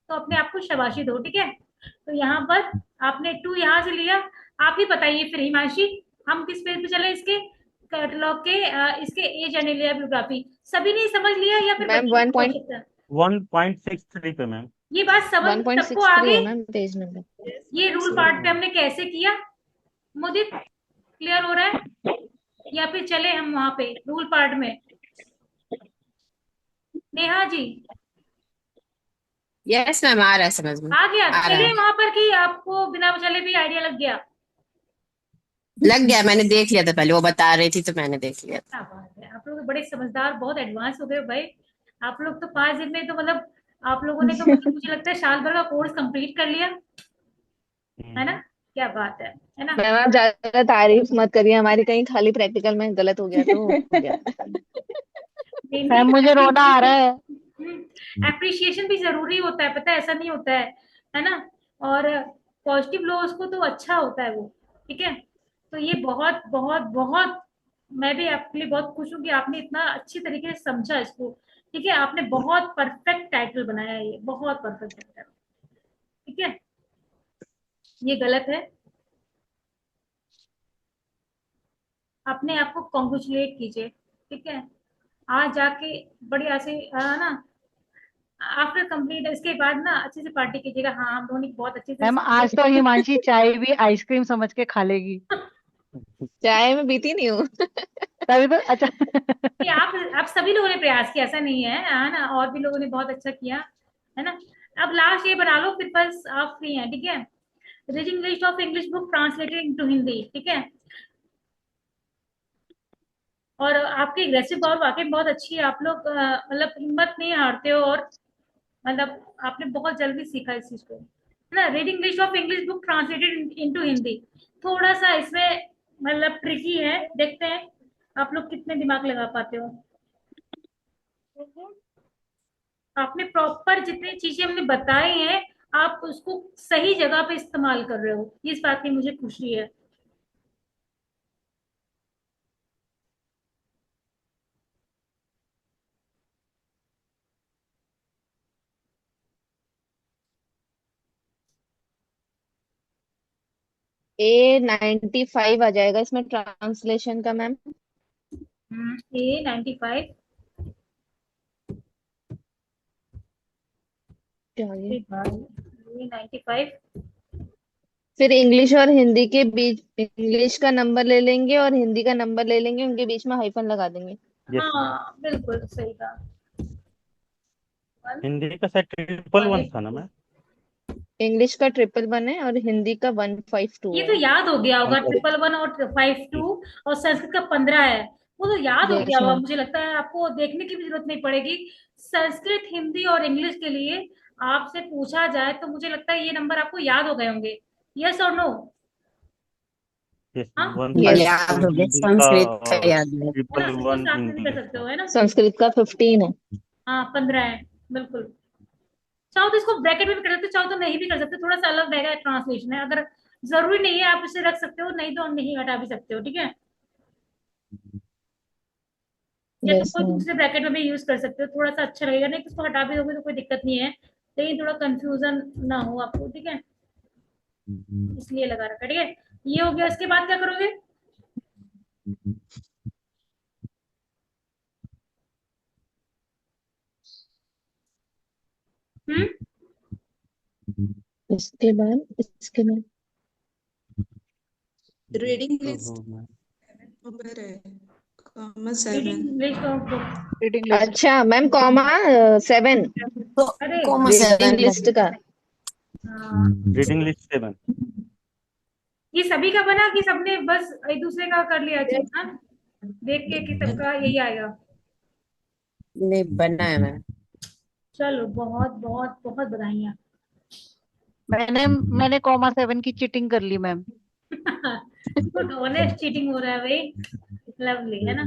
तो अपने आप को शाबाशी दो, ठीक है। तो यहाँ पर आपने 2 यहाँ से लिया। आप ही बताइए फिर हिमांशी, हम किस पेज पे चले इसके कैटलॉग के? इसके एज एंड एलिजिबिलिटी सभी ने समझ लिया या फिर मैम बच्चों को आवश्यकता है? 1.63 पे मैम। ये बात समझ सबको आ 1.63 है गई? Ma'am page number. ये रूल पार्ट पे हमने कैसे किया, मुझे क्लियर हो रहा है? या फिर चले हम वहां पे रूल पार्ट में? नेहा जी यस मैम आ रहा है समझ में। आ गया? आ रहा चले है, वहां पर कि आपको बिना चले भी आइडिया लग गया? लग गया, मैंने देख लिया था पहले, वो बता रही थी तो मैंने देख लिया था। क्या बात है, आप लोग तो बड़े समझदार, बहुत एडवांस हो गए भाई। आप लोग तो 5 दिन में तो मतलब, आप लोगों ने तो मुझे लगता है साल भर का कोर्स कंप्लीट कर लिया, है ना? क्या बात है ना? मैम आप ज्यादा तारीफ मत करिए हमारी, कहीं खाली प्रैक्टिकल में गलत हो गया तो हो गया। मैम मुझे रोना आ रहा है। एप्रिसिएशन भी जरूरी होता है, पता है, ऐसा नहीं होता है ना। और पॉजिटिव लो उसको तो अच्छा होता है वो, ठीक है। तो ये बहुत बहुत बहुत, मैं भी आपके लिए बहुत खुश हूँ कि आपने इतना अच्छी तरीके से समझा इसको, ठीक है। आपने बहुत परफेक्ट टाइटल बनाया है, ये बहुत परफेक्ट टाइटल, ठीक है। ये गलत है, अपने आप को कॉन्ग्रेचुलेट कीजिए, ठीक है। आज जाके बढ़िया से ना, आफ्टर कंप्लीट इसके बाद ना अच्छे से पार्टी कीजिएगा। हाँ, हम दोनों ने बहुत अच्छे से मैम आज तो हिमांशी चाय भी आइसक्रीम समझ के खा लेगी। चाय में बीती नहीं हूँ। तभी तो अच्छा। कि आप सभी लोगों ने प्रयास किया, ऐसा नहीं है ना, और भी लोगों ने बहुत अच्छा किया, है ना। अब लास्ट ये बना लो, फिर बस आप फ्री हैं, ठीक है। Reading list of English book translated into Hindi, ठीक है। और आपकी एग्रेसिव पावर वाकई में बहुत अच्छी है। आप लोग मतलब हिम्मत नहीं हारते हो, और मतलब आपने बहुत जल्दी सीखा इस चीज को, है ना। Reading list of English book translated into Hindi, थोड़ा सा इसमें मतलब ट्रिकी है। देखते हैं आप लोग कितने दिमाग लगा पाते हो। आपने प्रॉपर जितनी चीजें हमने बताई हैं, आप उसको सही जगह पे इस्तेमाल कर रहे हो, इस बात की मुझे खुशी है। A95 आ जाएगा इसमें ट्रांसलेशन का मैम। A95। A95। फिर इंग्लिश और हिंदी के बीच इंग्लिश का नंबर ले लेंगे और हिंदी का नंबर ले लेंगे, उनके बीच में हाइफन लगा देंगे। Yes ma'am. हाँ बिल्कुल सही कहा। हिंदी का शायद 111 था ना मैम? इंग्लिश का 111 है और हिंदी का 152 ये है। तो याद हो गया होगा, 152। 111 और 52, और संस्कृत का 15 है, वो तो याद हो गया यस होगा। मैम। मुझे लगता है आपको देखने की भी जरूरत नहीं पड़ेगी। संस्कृत, हिंदी और इंग्लिश के लिए आपसे पूछा जाए तो मुझे लगता है ये नंबर आपको याद हो गए होंगे। यस और नो? यस हाँ, मैम, यस। 152 याद हो गया, हिंदी का संस्कृत का और याद है। है ना, ट्रिपल इसको वन साथ में भी कर इंग्लिश सकते का। हो, है ना। संस्कृत का 15 है। हाँ 15 है, बिल्कुल। चाहो तो इसको ब्रैकेट में भी कर सकते हो, चाहो तो नहीं भी कर सकते, थोड़ा सा अलग रहेगा, ट्रांसलेशन है। अगर जरूरी नहीं है आप इसे रख सकते हो, नहीं तो नहीं हटा भी सकते हो, ठीक है। या तो यस कोई मैम। दूसरे ब्रैकेट में भी यूज कर सकते हो, थोड़ा सा अच्छा लगेगा। नहीं तो उसको हटा भी दोगे तो कोई दिक्कत नहीं है, लेकिन थोड़ा कंफ्यूजन ना हो आपको, ठीक है, इसलिए लगा रखा, ठीक है। ये हो गया, इसके बाद क्या करोगे? हम्म। इसके बाद रीडिंग लिस्ट ओहो मैम। नंबर है, comma 7। Reading list of book. Reading list. अच्छा मैम, कॉमा 7 अरे कोमा रीडिंग 7 लिस्ट का। हाँ, रीडिंग लिस्ट 7। ये सभी का बना कि सबने बस एक दूसरे का कर लिया चेक? हाँ, देख के कि सबका यही आएगा। नहीं बना है मैम। चलो बहुत बहुत बहुत बधाइयाँ। मैंने मैंने कॉमा 7 की चीटिंग कर ली मैम। गुड, ऑनेस्ट चीटिंग हो रहा है भाई, लवली, है ना।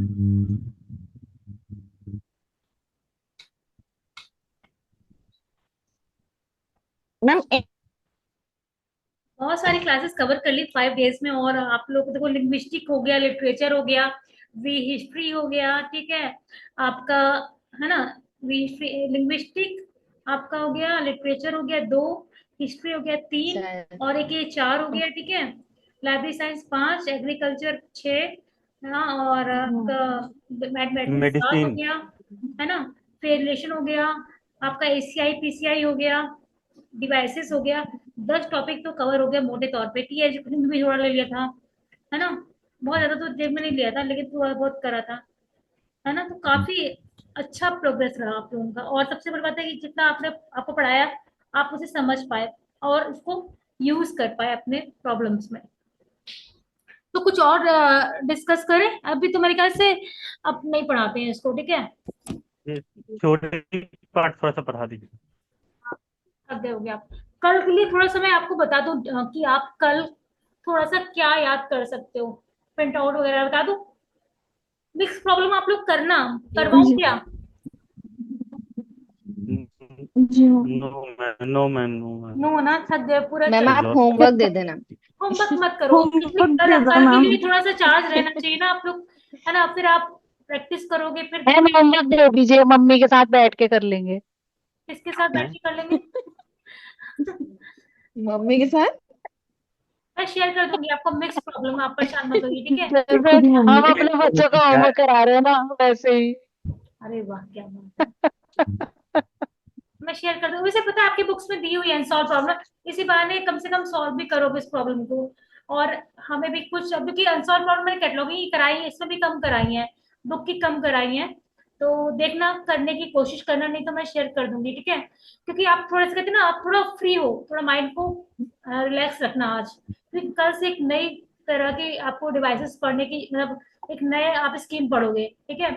मैम बहुत सारी क्लासेस कवर कर ली 5 डेज में, और आप लोग को देखो, लिंग्विस्टिक हो गया, लिटरेचर हो गया, वी हिस्ट्री हो गया, ठीक है आपका, है ना। वी लिंग्विस्टिक आपका हो गया, लिटरेचर हो गया 2, हिस्ट्री हो गया 3, और एक ये 4 हो गया, ठीक है। लाइब्रेरी साइंस 5, एग्रीकल्चर 6, है ना, और आपका मैथमेटिक्स 7 हो मेडिसिन। गया, है ना। फिर रिलेशन हो गया आपका, एसीआई पीसीआई हो गया, डिवाइसेस हो गया। 10 टॉपिक तो कवर हो गया मोटे तौर पे। टी एजुकेशन भी थोड़ा ले लिया था, है ना। बहुत ज्यादा तो जेब में नहीं लिया था, लेकिन थोड़ा बहुत करा था, है ना। तो काफी अच्छा प्रोग्रेस रहा आप लोगों का। और सबसे बड़ी बात है कि जितना आपने आपको पढ़ाया, आप उसे समझ पाए और उसको यूज कर पाए अपने प्रॉब्लम्स में। तो कुछ और डिस्कस करें? अभी तो मेरे ख्याल से अब नहीं पढ़ाते हैं इसको, ठीक है। ये छोटे पार्ट थोड़ा सा पढ़ा दीजिए। थक गए होगे आप। कल के लिए थोड़ा सा मैं आपको बता दूं कि आप कल थोड़ा सा क्या याद कर सकते हो, प्रिंट आउट वगैरह बता दूं। मिक्स प्रॉब्लम आप लोग करना, करवाऊं क्या? No ma'am, no ma'am, no ma'am. No ना, थक गए पूरा। मैम चलो, आप होमवर्क दे देना। होमवर्क मत करो, क्योंकि होमवर्क कल दे दो कल के मैम। लिए थोड़ा सा चार्ज रहना चाहिए ना आप लोग, है ना। फिर आप प्रैक्टिस करोगे, फिर मैम होमवर्क दे दीजिए, मम्मी के साथ बैठ के कर लेंगे। किसके साथ बैठ हैं? के कर लेंगे? मम्मी के साथ। मैं शेयर कर दूंगी आपको मिक्स प्रॉब्लम, आप परेशान मत होइए, ठीक है। जैसे खुद ही मम्मी हम अपने बच्चों का होमवर्क करा रहे हैं ना, वैसे ही। अरे वाह, क्या बात है। मैं शेयर कर दूंगी। वैसे पता है आपकी बुक्स में दी हुई है सॉल्व प्रॉब्लम, इसी बहाने कम से कम सॉल्व भी करोगे इस प्रॉब्लम को। और हमें भी कुछ, अब क्योंकि अनसॉल्व प्रॉब्लम मैंने कैटलॉगिंग ही कराई है, इसमें भी कम कराई है, बुक की कम कराई है। तो देखना, करने की कोशिश करना, नहीं तो मैं शेयर कर दूंगी, ठीक है। क्योंकि आप थोड़ा सा कहते हैं ना, आप थोड़ा फ्री हो, थोड़ा माइंड को रिलैक्स रखना आज, क्योंकि कल से एक नई तरह की आपको डिवाइसेस पढ़ने की, मतलब एक नए आप स्कीम पढ़ोगे, ठीक है।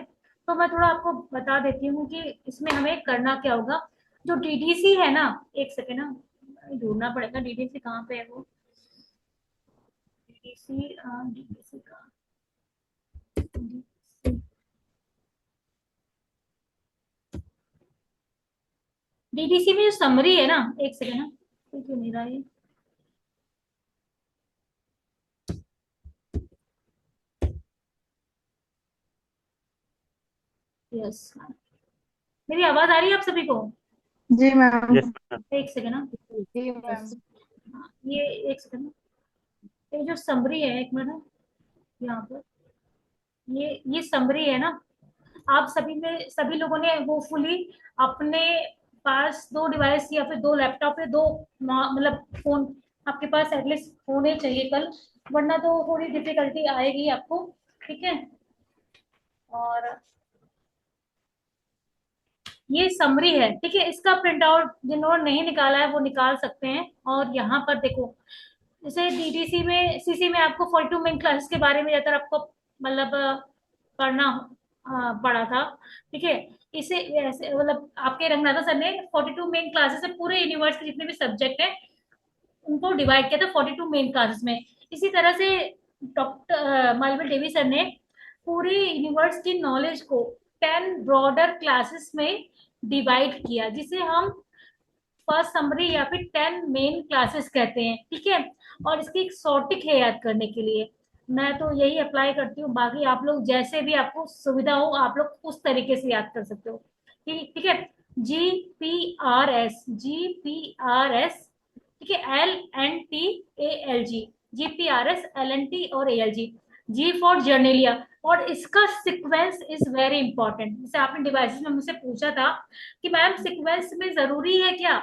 तो मैं थोड़ा आपको बता देती हूँ कि इसमें हमें करना क्या होगा। जो डीडीसी है ना, एक सेकेंड ना, ढूंढना पड़ेगा डीडीसी कहाँ पे है वो। डीडीसी डीडीसी का डीडीसी में जो समरी है ना, एक सेकेंड ना, क्यों नहीं रहा ये। यस, मेरी आवाज आ रही है आप सभी को? जी मैम। Yes ma'am. एक सेकेंड ना, जी मैम। ये एक सेकेंड, ये जो समरी है, एक मिनट, यहाँ पर ये समरी है ना, आप सभी लोगों ने वो फुली अपने पास दो डिवाइस या फिर दो लैपटॉप या दो मतलब फोन आपके पास एटलीस्ट होने चाहिए कल, वरना तो थोड़ी डिफिकल्टी आएगी आपको, ठीक है। और ये समरी है, ठीक है। इसका प्रिंट आउट जिन्होंने नहीं निकाला है वो निकाल सकते हैं। और यहाँ पर देखो, जैसे डीडीसी में सीसी में आपको 42 मेन क्लासेस के बारे में ज्यादातर आपको मतलब पढ़ना पड़ा था, ठीक है। इसे ऐसे मतलब आपके रंगनाथा सर ने 42 मेन क्लासेस से पूरे यूनिवर्स के जितने भी सब्जेक्ट है उनको डिवाइड किया था 42 मेन क्लासेस में। इसी तरह से डॉक्टर मालवीय डेवी सर ने पूरी यूनिवर्स की नॉलेज को 10 ब्रॉडर क्लासेस में डिवाइड किया, जिसे हम फर्स्ट समरी या फिर 10 मेन क्लासेस कहते हैं, ठीक है। और इसकी एक शॉर्टिक है याद करने के लिए, मैं तो यही अप्लाई करती हूँ। बाकी आप लोग जैसे भी आपको सुविधा हो आप लोग उस तरीके से याद कर सकते हो, ठीक है। GPRS, GPRS, ठीक है, LNTALG, GPRS, LNT और ALG। जी फॉर जर्नेलिया। और इसका सीक्वेंस इज वेरी इंपॉर्टेंट। जैसे आपने डिवाइसेस में मुझसे पूछा था कि मैम सीक्वेंस में जरूरी है क्या,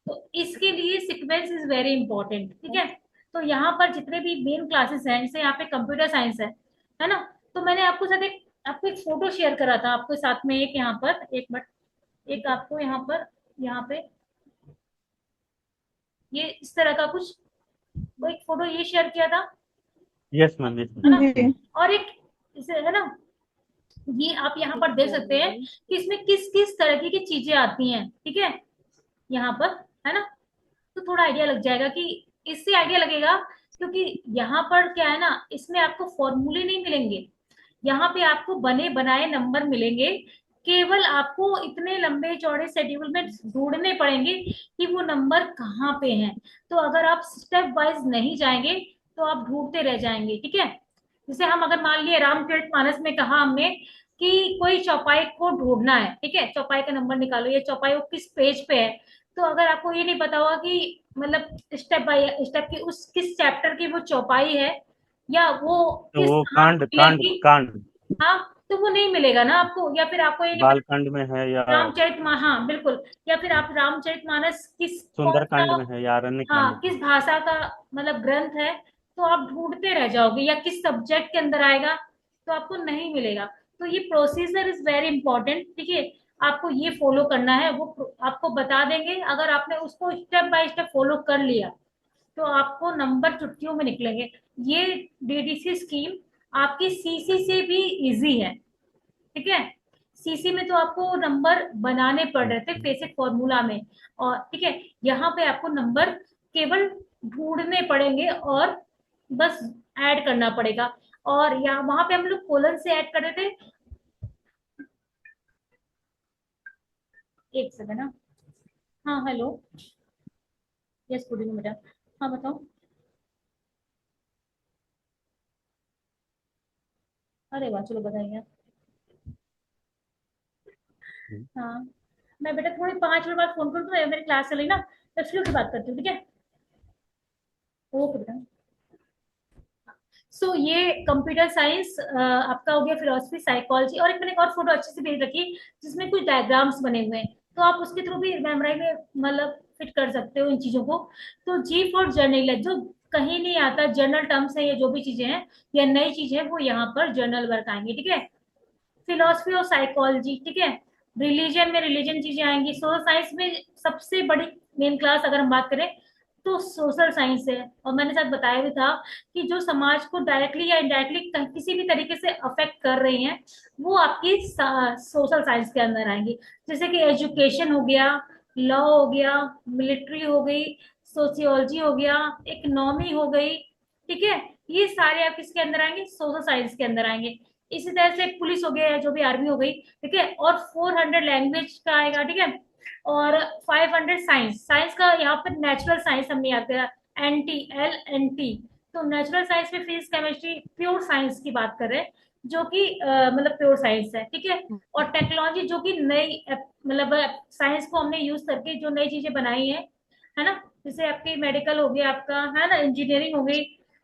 तो इसके लिए सीक्वेंस इज वेरी इंपॉर्टेंट, ठीक है। तो यहाँ पर जितने भी मेन क्लासेस हैं, जैसे यहाँ पे कंप्यूटर साइंस है ना, तो मैंने आपको एक फोटो शेयर करा था आपके साथ में, एक यहाँ पर एक मिनट, एक आपको यहाँ पे ये इस तरह का कुछ वो एक फोटो ये शेयर किया था, यस मैम। यस है ना। जी। और एक इसे है ना, ये आप यहाँ पर देख सकते हैं कि इसमें किस किस तरह की चीजें आती हैं, ठीक है, यहाँ पर, है ना। तो थोड़ा आइडिया लग जाएगा कि इससे आइडिया लगेगा, क्योंकि यहाँ पर क्या है ना, इसमें आपको फॉर्मूले नहीं मिलेंगे, यहाँ पे आपको बने बनाए नंबर मिलेंगे। केवल आपको इतने लंबे चौड़े शेड्यूल में ढूंढने पड़ेंगे कि वो नंबर कहाँ पे हैं। तो अगर आप स्टेप वाइज नहीं जाएंगे तो आप ढूंढते रह जाएंगे, ठीक है। जैसे हम अगर मान लिए रामचरितमानस में कहा हमने कि कोई चौपाई को ढूंढना है, ठीक है, चौपाई का नंबर निकालो, ये चौपाई वो किस पेज पे है। तो अगर आपको ये नहीं पता होगा कि मतलब स्टेप बाय स्टेप की उस किस चैप्टर की वो चौपाई है या वो तो किस वो हाँ कांड कांड मिलेगी, कांड हाँ, तो वो नहीं मिलेगा ना आपको। या फिर आपको ये नहीं पता बालकांड में है या हाँ बिल्कुल, या फिर आप रामचरितमानस किस कौन सुंदरकांड सा में है या अरण्य कांड हाँ में किस भाषा का मतलब ग्रंथ है, तो आप ढूंढते रह जाओगे, या किस सब्जेक्ट के अंदर आएगा तो आपको नहीं मिलेगा। तो ये प्रोसीजर इज वेरी इंपॉर्टेंट, ठीक है। आपको ये फॉलो करना है, वो आपको बता देंगे। अगर आपने उसको स्टेप बाय स्टेप फॉलो कर लिया तो आपको नंबर चुटकियों में निकलेंगे। ये डीडीसी स्कीम आपकी सीसी से भी इजी है, ठीक है। सीसी में तो आपको नंबर बनाने पड़ रहे थे बेसिक फॉर्मूला में, और ठीक है, यहाँ पे आपको नंबर केवल ढूंढने पड़ेंगे और बस ऐड करना पड़ेगा। और यहाँ वहां पे हम लोग कोलन से ऐड कर रहे थे, एक सेकंड ना, हाँ hello, yes good evening madam, हाँ बताओ। अरे वाह, चलो बताइए। हाँ, मैं बेटा थोड़ी 5 मिनट बाद फोन करूँ, तो मेरी क्लास चल रही ना, तो फ्री की बात करती हूँ, ठीक है। ओके बेटा। सो ये कंप्यूटर साइंस आपका हो गया, फिलोसफी, साइकोलॉजी, और एक मैंने एक और फोटो अच्छे से भेज रखी जिसमें कुछ डायग्राम्स बने हुए हैं, तो आप उसके थ्रू भी मेमोराइज में मतलब फिट कर सकते हो इन चीजों को। तो जी फॉर जर्नल, जो कहीं नहीं आता, जर्नल टर्म्स है, ये जो भी चीजें हैं या नई चीजें हैं वो यहाँ पर जर्नल वर्क आएंगे, ठीक है। फिलोसफी और साइकोलॉजी, ठीक है। रिलीजन में रिलीजन चीजें आएंगी। सोशल साइंस में सबसे बड़ी मेन क्लास अगर हम बात करें तो सोशल साइंस है। और मैंने साथ बताया भी था कि जो समाज को डायरेक्टली या इनडायरेक्टली किसी भी तरीके से अफेक्ट कर रही हैं, वो आपकी सोशल साइंस के अंदर आएंगी। जैसे कि एजुकेशन हो गया, लॉ हो गया, मिलिट्री हो गई, सोशियोलॉजी हो गया, इकोनॉमी हो गई, ठीक है। ये सारे आप किसके अंदर आएंगे? सोशल साइंस के अंदर आएंगे। इसी तरह से पुलिस हो गया, जो भी आर्मी हो गई, ठीक है। और 400 लैंग्वेज का आएगा, ठीक है। और 500 साइंस। साइंस का यहाँ पर नेचुरल साइंस हमने याद करा, NT। तो नेचुरल साइंस में फिजिक्स, केमिस्ट्री, प्योर साइंस की बात कर रहे हैं, जो कि मतलब प्योर साइंस है, ठीक है। और टेक्नोलॉजी, जो कि नई मतलब साइंस को हमने यूज करके जो नई चीजें बनाई है ना। जैसे आपकी मेडिकल हो गया, आपका है ना, इंजीनियरिंग हो गई,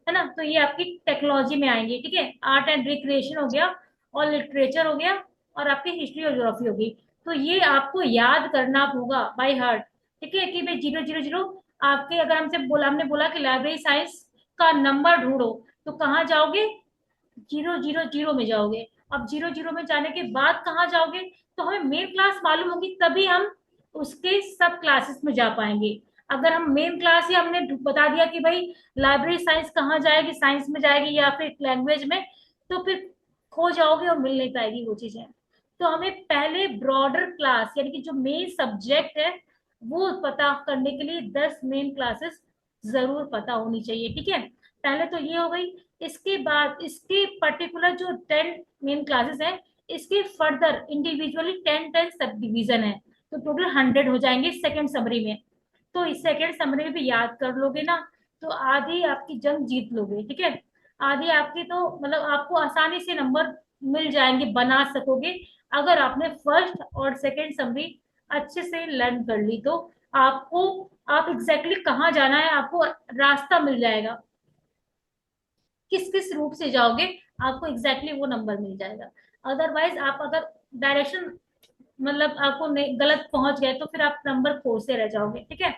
है ना। तो ये आपकी टेक्नोलॉजी में आएंगी, ठीक है। आर्ट एंड रिक्रिएशन हो गया, और लिटरेचर हो गया, और आपकी हिस्ट्री और ज्योग्राफी होगी। तो ये आपको याद करना होगा बाय हार्ट, ठीक है। कि भाई 000 आपके, अगर हमने बोला कि लाइब्रेरी साइंस का नंबर ढूंढो, तो कहाँ जाओगे? 000 में जाओगे। अब 000 में जाने के बाद कहाँ जाओगे? तो हमें मेन क्लास मालूम होगी, तभी हम उसके सब क्लासेस में जा पाएंगे। अगर हम मेन क्लास ही हमने बता दिया कि भाई लाइब्रेरी साइंस कहाँ जाएगी, साइंस में जाएगी या फिर लैंग्वेज में, तो फिर खो जाओगे और मिल नहीं पाएगी वो चीजें। तो हमें पहले ब्रॉडर क्लास, यानी कि जो मेन सब्जेक्ट है, वो पता करने के लिए 10 मेन क्लासेस जरूर पता होनी चाहिए, ठीक है। पहले तो ये हो गई। इसके बाद इसके पर्टिकुलर जो 10 मेन क्लासेस हैं, इसके फर्दर इंडिविजुअली 10 सब डिवीजन है। तो टोटल 100 हो जाएंगे सेकेंड समरी में। तो इस सेकेंड समरी में भी याद कर लोगे ना, तो आधी आपकी जंग जीत लोगे, ठीक है। आधी आपकी तो मतलब आपको आसानी से नंबर मिल जाएंगे, बना सकोगे, अगर आपने फर्स्ट और सेकेंड समरी अच्छे से लर्न कर ली। तो आपको, आप एग्जैक्टली कहाँ जाना है, आपको रास्ता मिल जाएगा, किस किस रूट से जाओगे, आपको एग्जैक्टली वो नंबर मिल जाएगा। अदरवाइज आप अगर डायरेक्शन मतलब आपको गलत पहुंच गए, तो फिर आप नंबर खोजते रह जाओगे, ठीक है।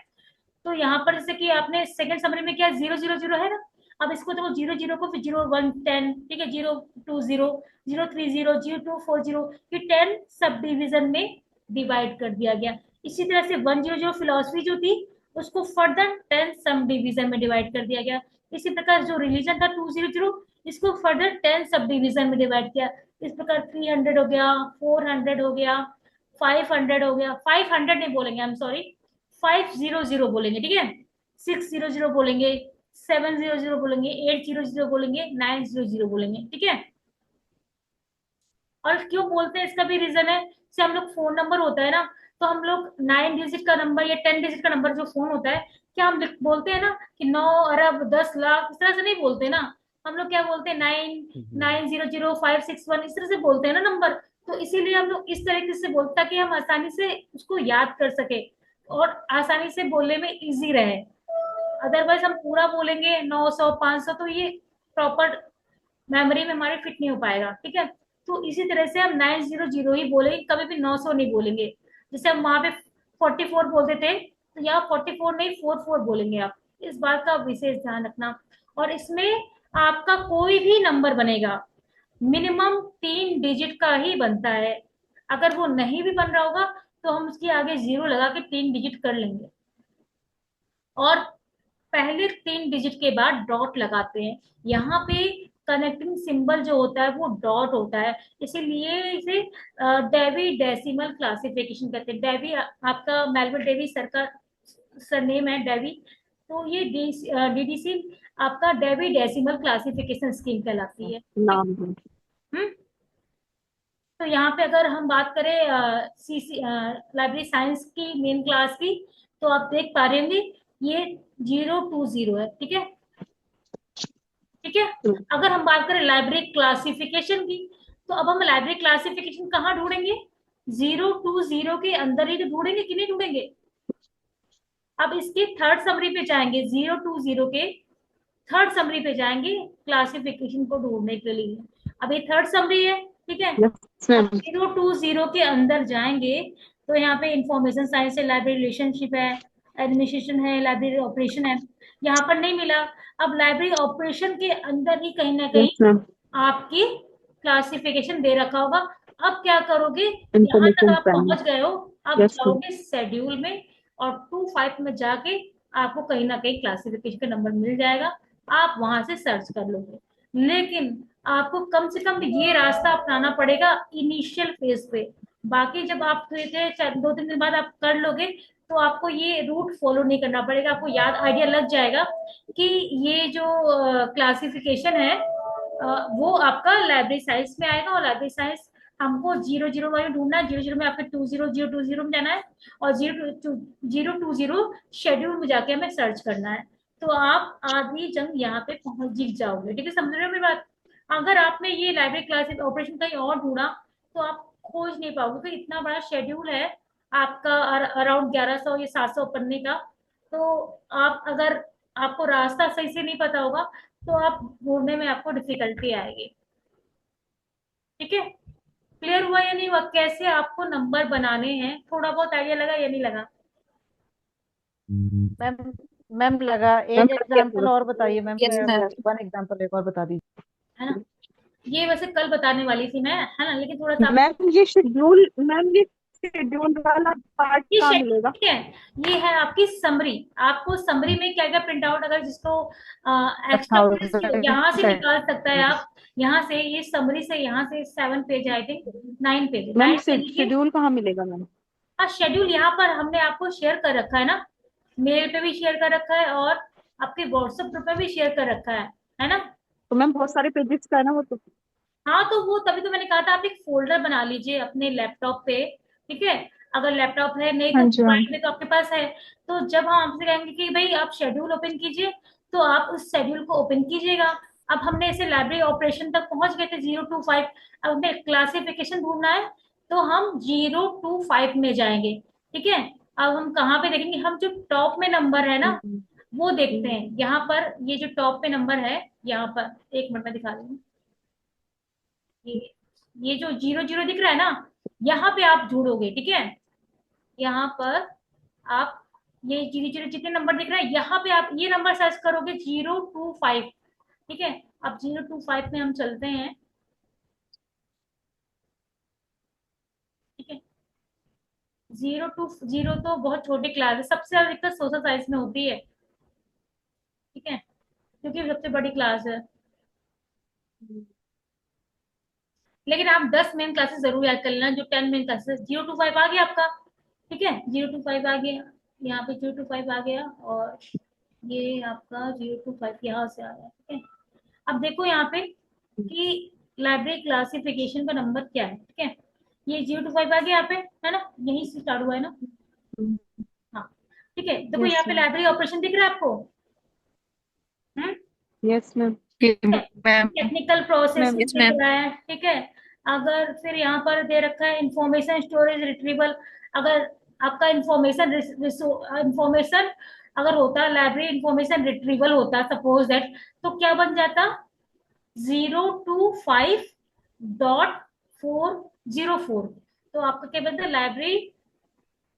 तो यहाँ पर जैसे कि आपने सेकंड समरी में क्या 000 है ना, अब इसको देखो 00 को फिर 0110, ठीक है, 020, 030, 0240, ये 10 सब डिवीजन में डिवाइड कर दिया गया। इसी तरह से 100 फिलोसफी जो थी, उसको फर्दर 10 सब डिवीजन में डिवाइड कर दिया गया। इसी प्रकार जो रिलीजन था 200, इसको फर्दर 10 सब डिवीजन में डिवाइड किया। इस प्रकार 300 हो गया, 400 हो गया, 500 हो गया। 500 नहीं बोलेंगे, आई एम सॉरी, 500 बोलेंगे, ठीक है। 600 बोलेंगे, 700 बोलेंगे, 800 बोलेंगे, 900 बोलेंगे, ठीक है। और क्यों बोलते हैं, इसका भी रीजन है। जैसे हम लोग फोन नंबर होता है ना, तो हम लोग 9 डिजिट का नंबर या 10 डिजिट का नंबर जो फोन होता है, क्या हम बोलते हैं ना कि 9 अरब 10 लाख, इस तरह से नहीं बोलते ना। हम लोग क्या बोलते हैं, 9900561, इस तरह से बोलते हैं ना नंबर। तो इसीलिए हम लोग इस तरीके से बोलते, ताकि हम आसानी से उसको याद कर सके और आसानी से बोलने में इजी रहे। अदरवाइज हम पूरा बोलेंगे 900 500, तो ये प्रॉपर मेमोरी में हमारे फिट नहीं हो पाएगा, ठीक है। तो इसी तरह से हम 900 ही बोलेंगे, कभी भी 900 नहीं बोलेंगे। जैसे हम वहां पे 44 बोलते थे, तो यहाँ 44 नहीं 44 बोलेंगे आप। इस बात का विशेष ध्यान रखना। और इसमें आपका कोई भी नंबर बनेगा, मिनिमम 3 डिजिट का ही बनता है। अगर वो नहीं भी बन रहा होगा, तो हम उसके आगे 0 लगा के 3 डिजिट कर लेंगे, और पहले 3 डिजिट के बाद डॉट लगाते हैं। यहाँ पे कनेक्टिंग सिंबल जो होता है वो डॉट होता है, इसीलिए इसे डेवी डेसिमल क्लासिफिकेशन कहते हैं। डेवी आपका मेलविल डेवी सर का सरनेम है, डेवी। तो ये DDC आपका डेवी डेसिमल क्लासिफिकेशन स्कीम कहलाती है। नाम तो यहाँ पे अगर हम बात करें लाइब्रेरी साइंस की मेन क्लास की, तो आप देख पा रहे होंगे ये 020 है, ठीक है, ठीक है। अगर हम बात करें लाइब्रेरी क्लासिफिकेशन की, तो अब हम लाइब्रेरी क्लासिफिकेशन कहाँ ढूंढेंगे? 020 के अंदर ही तो ढूंढेंगे, कि नहीं ढूंढेंगे? अब इसके थर्ड समरी पे जाएंगे, 020 के थर्ड समरी पे जाएंगे क्लासिफिकेशन को ढूंढने के लिए। अब ये थर्ड समरी है, ठीक है। 020 के अंदर जाएंगे, तो यहाँ पे इंफॉर्मेशन साइंस है, लाइब्रेरी रिलेशनशिप है, एडमिनिस्ट्रेशन है, लाइब्रेरी ऑपरेशन है। यहाँ पर नहीं मिला। अब लाइब्रेरी ऑपरेशन के अंदर ही कहीं ना कहीं आपकी क्लासिफिकेशन दे रखा होगा। अब क्या करोगे, यहाँ तक आप पहुंच गए हो, अब जाओगे शेड्यूल में, और 25 में जाके आपको कहीं ना कहीं क्लासिफिकेशन का नंबर मिल जाएगा, आप वहां से सर्च कर लोगे। लेकिन आपको कम से कम ये रास्ता अपनाना पड़ेगा इनिशियल फेज पे। बाकी जब आप धीरे धीरे 2-3 दिन बाद आप कर लोगे तो आपको ये रूट फॉलो नहीं करना पड़ेगा, आपको याद आइडिया लग जाएगा कि ये जो क्लासिफिकेशन है वो आपका लाइब्रेरी साइंस में आएगा। और लाइब्रेरी साइंस हमको 0-0 वाले ढूंढना है, 0-0 में आपके 20-0-20 में जाना है, और 0-20 शेड्यूल में जाके हमें सर्च करना है। तो आप आधी जंग यहाँ पे पहुंच जीत जाओगे। ठीक है, समझ रहे हो मेरी बात? अगर आपने ये लाइब्रेरी क्लास ऑपरेशन कहीं और ढूंढा तो आप खोज नहीं पाओगे, क्योंकि इतना बड़ा शेड्यूल है आपका, अराउंड 1100 या 700 पन्ने का। तो आप अगर आपको रास्ता सही से नहीं पता होगा तो आप ढूंढने में आपको डिफिकल्टी आएगी। ठीक है, क्लियर हुआ या नहीं हुआ कैसे आपको नंबर बनाने हैं? थोड़ा बहुत आइडिया लगा या नहीं लगा? मैम मैम लगा। एक एग्जांपल और बताइए मैम, वन एग्जांपल एक और बता दीजिए। है ना, ये वैसे कल बताने वाली थी मैं, है ना, लेकिन थोड़ा सा मैम ये शेड्यूल वाला पार्ट ये कहाँ शेड मिलेगा? ठीक है, ये है आपकी समरी। आपको समरी में क्या क्या प्रिंट आउट, अगर जिसको एक्स्ट्रा पेज यहाँ से निकाल सकता है आप, यहाँ से ये समरी से, यहाँ से 7 page I think 9 page, ma'am 9 से नीचे। शेड्यूल कहाँ मिलेगा मैम? हाँ, शेड्यूल यहाँ पर हमने आपको शेयर कर रखा है ना, मेल पे भी शेयर कर रखा है और आपके व्हाट्सएप ग्रुप पे भी शेयर कर रखा है ना। तो मैम बहुत सारे पेजेस का है ना वो तो। हाँ, तो वो तभी तो मैंने कहा था आप एक फोल्डर बना लीजिए अपने लैपटॉप पे। ठीक है, अगर लैपटॉप है, नहीं तो मोबाइल में तो आपके पास है। तो जब हम आपसे कहेंगे कि भाई आप शेड्यूल ओपन कीजिए, तो आप उस शेड्यूल को ओपन कीजिएगा। अब हमने इसे लाइब्रेरी ऑपरेशन तक पहुंच गए थे 0-5। अब हमें क्लासिफिकेशन ढूंढना है तो हम 0-5 में जाएंगे। ठीक है, अब हम कहाँ पे देखेंगे, हम जो टॉप में नंबर है ना वो देखते हैं। यहाँ पर ये जो टॉप पे नंबर है, यहाँ पर 1 मिनट में दिखा रही हूँ। ये जो 0-0 दिख रहा है ना, यहाँ पे आप ढूंढोगे। ठीक है, यहाँ पर आप ये 0-0 जितने नंबर दिख रहे हैं यहाँ पे आप ये नंबर सर्च करोगे 0-5। ठीक है, अब 0-5 में हम चलते हैं। ठीक है, 0-0 तो बहुत छोटी क्लास है, सबसे ज्यादा दिक्कत सोशल साइंस में होती है। ठीक है, क्योंकि सबसे बड़ी क्लास है। लेकिन आप 10 मेन क्लासेस जरूर याद कर लेना, जो 10 मेन क्लासेस। 0-5 आ गया आपका। ठीक है, 0-5 आ गया, यहाँ पे 0-5 आ गया, और ये आपका 0-5 यहाँ से आ गया। ठीक है, अब देखो यहाँ पे कि लाइब्रेरी क्लासिफिकेशन का नंबर क्या है। ठीक है, ये 0-5 आ गया यहाँ पे, है ना, यहीं से स्टार्ट हुआ है ना। हाँ, ठीक है, देखो यहाँ पे लाइब्रेरी ऑपरेशन दिख रहा है आपको। Yes ma'am. टेक्निकल प्रोसेस दिख रहा है। ठीक है, अगर फिर यहाँ पर दे रखा है इंफॉर्मेशन स्टोरेज रिट्रीवल। अगर आपका इंफॉर्मेशन अगर होता, लाइब्रेरी इंफॉर्मेशन रिट्रीवल होता सपोज दैट, तो क्या बन जाता 0-5.404। तो आपका क्या बनता है, library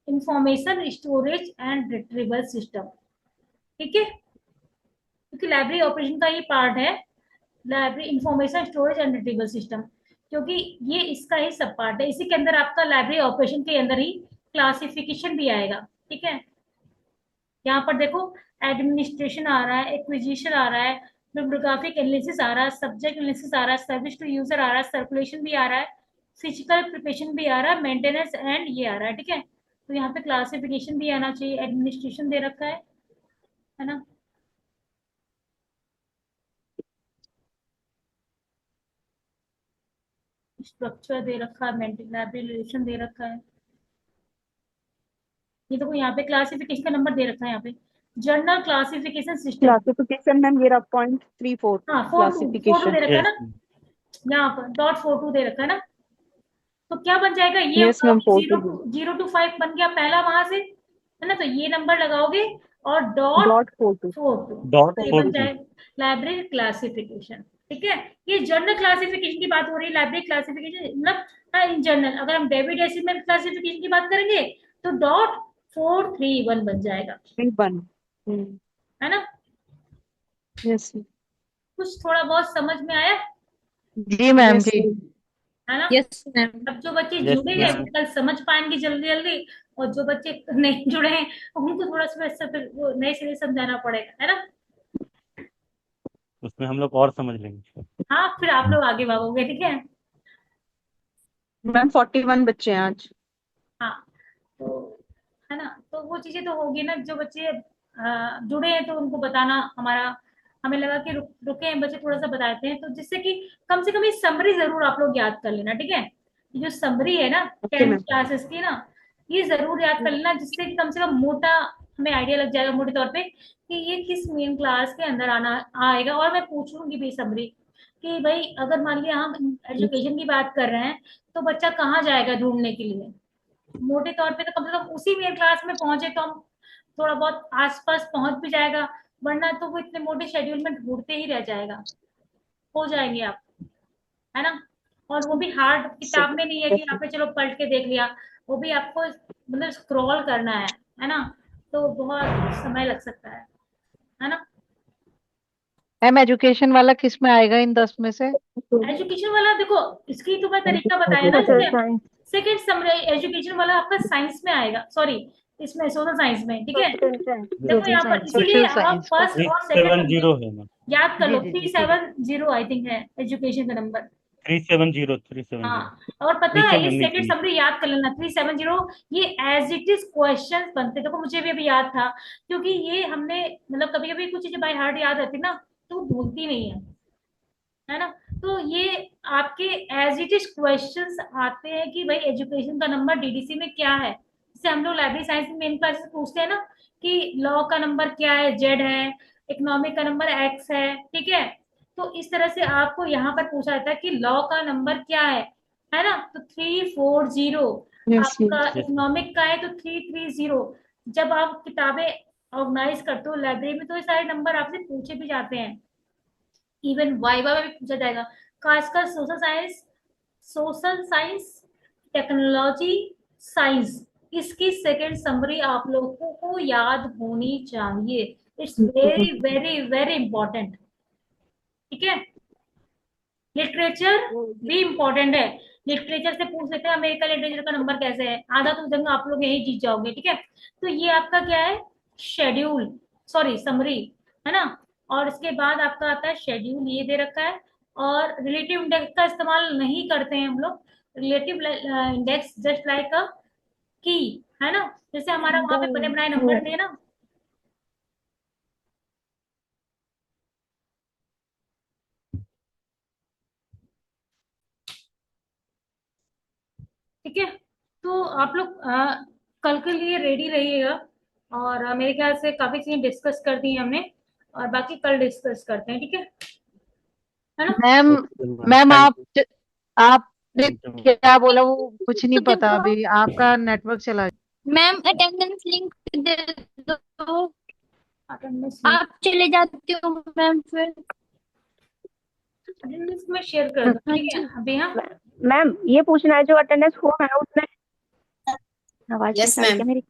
information storage and retrieval system. ठीक है, क्योंकि लाइब्रेरी ऑपरेशन का ये पार्ट है, library information storage and retrieval system, क्योंकि ये इसका ही सब पार्ट है। इसी के अंदर आपका लाइब्रेरी ऑपरेशन के अंदर ही क्लासिफिकेशन भी आएगा। ठीक है, यहाँ पर देखो एडमिनिस्ट्रेशन आ रहा है, एक्विजिशन आ रहा है, बिब्लियोग्राफिक एनालिसिस आ रहा है, सब्जेक्ट एनालिसिस आ रहा है, सर्विस टू यूजर आ रहा है, सर्कुलेशन भी आ रहा है, फिजिकल प्रिपरेशन भी आ रहा है, मेंटेनेंस एंड ये आ रहा है। ठीक है, तो यहाँ पे क्लासिफिकेशन भी आना चाहिए, एडमिनिस्ट्रेशन दे रखा है ना। स्ट्रक्चर दे रखा है, मेंटेन लाइब्रेरी रिलेशन दे रखा है। ये देखो यहाँ पे क्लासिफिकेशन का नंबर दे रखा है, यहाँ पे journal classification system. Classification ma'am ये रहा 0.34 हाँ, 4.2 क्लासिफिकेशन। दे रखा है ना, यहाँ पर .42 दे रखा है ना। तो क्या बन जाएगा, ये यस मैम 0-5 बन गया पहला वहां से, है ना। तो ये नंबर लगाओगे और .42 बन जाएगा लाइब्रेरी क्लासिफिकेशन। ठीक है, ये जर्नल क्लासिफिकेशन की बात हो रही है। लाइब्रेरी क्लासिफिकेशन मतलब इन जनरल, अगर हम डेवी डेसिमल क्लासिफिकेशन की बात करेंगे तो .431 बन जाएगा, है ना। यस कुछ थोड़ा बहुत समझ में आया? जी मैम जी। है ना। Yes ma'am. अब जो बच्चे यस जुड़े हैं वो मैम। कल समझ पाएंगे जल्दी जल्दी, और जो बच्चे नहीं जुड़े हैं उनको थोड़ा सा ऐसा फिर वो नए सिरे से समझाना पड़ेगा, है ना। उसमें हम लोग और समझ लेंगे। हाँ, फिर आप लोग आगे भागोगे, ठीक है। मैम 41 बच्चे हैं आज। हाँ, तो है ना, तो वो चीजें तो होगी ना, जो बच्चे जुड़े हैं तो उनको बताना हमारा, हमें लगा कि रुके हैं बच्चे, थोड़ा सा बताते हैं, तो जिससे कि कम से कम ये समरी जरूर आप लोग याद कर लेना, ठीक है। ये जो समरी है ना ओके 10th मैम। क्लासेस की ना, ये जरूर याद कर लेना, जिससे कि कम से कम मोटा हमें आइडिया लग जाएगा मोटे तौर पे कि ये किस मेन क्लास के अंदर आना आएगा। और मैं पूछ लूंगी भी समरी कि भाई अगर मान लिया हम एजुकेशन की बात कर रहे हैं, तो बच्चा कहाँ जाएगा ढूंढने के लिए, मोटे तौर पे तो कम से कम उसी मेन क्लास में पहुंचे तो हम थोड़ा बहुत आसपास पहुंच भी जाएगा, वरना तो वो इतने मोटे शेड्यूल में ढूंढते ही रह जाएगा। हो जाएंगे आप, है ना। और वो भी हार्ड किताब में नहीं है कि आपने चलो पलट के देख लिया, वो भी आपको मतलब स्क्रॉल करना है ना, तो बहुत समय लग सकता है ना। मैम एजुकेशन वाला किस में आएगा इन 10 में से? एजुकेशन वाला देखो, इसकी तो मैं तरीका बताया ना, सोशल इसमें साइंस। सेकंड समरी एजुकेशन वाला आपका साइंस में आएगा, सॉरी इसमें सोशल साइंस में, ठीक है। Social science. देखो सोशल यहाँ पर साइंस, इसीलिए सोशल आप साइंस, फर्स्ट ओके। और three second seven summary zero है मैम। याद कर लो, जी जी थ्री जी ठीक है। सेवन जीरो आई थिंक है एजुकेशन का नंबर। 370 हाँ, और पता है नीचे ये मैम, सेकंड नीचे। समरी याद कर लेना 370, ये एज इट इज क्वेश्चन बनते, देखो मुझे भी अभी याद था, क्योंकि ये हमने मतलब कभी कभी कुछ चीजें बाय हार्ट याद रहती ना, तो भूलती नहीं है ना। तो ये आपके एज इट इज क्वेश्चंस आते हैं कि भाई एजुकेशन का नंबर डीडीसी में क्या है, जैसे हम लोग लाइब्रेरी साइंस में मेन क्लासेस पूछते हैं ना कि लॉ का नंबर क्या है, जेड है, इकोनॉमिक का नंबर एक्स है, ठीक है। तो इस तरह से आपको यहाँ पर पूछा जाता है कि लॉ का नंबर क्या है ना। तो 340, यस आपका यस। Yes ma'am. इकोनॉमिक का है तो 330। जब आप किताबें ऑर्गेनाइज करते हो लाइब्रेरी में, तो ये सारे नंबर आपसे पूछे भी जाते हैं, इवन वाइवा में भी पूछा जाएगा, खासकर सोशल साइंस, टेक्नोलॉजी साइंस, इसकी सेकंड समरी आप लोगों को याद होनी चाहिए। It's very very very important, ठीक है। लिटरेचर भी इंपॉर्टेंट है, लिटरेचर से पूछ लेते हैं अमेरिका लिटरेचर का नंबर कैसे है, आधा तो जंग आप लोग यही जीत जाओगे, ठीक है। तो ये आपका क्या है, शेड्यूल, सॉरी समरी, है ना। और इसके बाद आपका आता है शेड्यूल, ये दे रखा है। और रिलेटिव इंडेक्स का इस्तेमाल नहीं करते हैं हम लोग, रिलेटिव इंडेक्स जस्ट लाइक अ की, है ना, जैसे हमारा वहां पे बने बनाए नंबर थे ना। ठीक है, तो आप लोग कल के लिए रेडी रहिएगा, और मेरे ख्याल से काफी चीजें डिस्कस कर दी हमने, और बाकी कल डिस्कस करते हैं, ठीक है ना। Ma'am, okay ma'am, ma'am thank you. आपने थैंक यू मैम। क्या बोला वो कुछ नहीं तो पता, देखो अभी आपका नेटवर्क चला। मैम, अटेंडेंस लिंक दे दो, अटेंडेंस लिंक, आप चले जाते हो मैम फिर। अटेंडेंस में शेयर कर दो, हाँ ठीक है जी। अभी। हाँ, मैम ये पूछना है जो अटेंडेंस फॉर्म है उसमें आवाज नहीं यस आ रही मैम। क्या मेरी?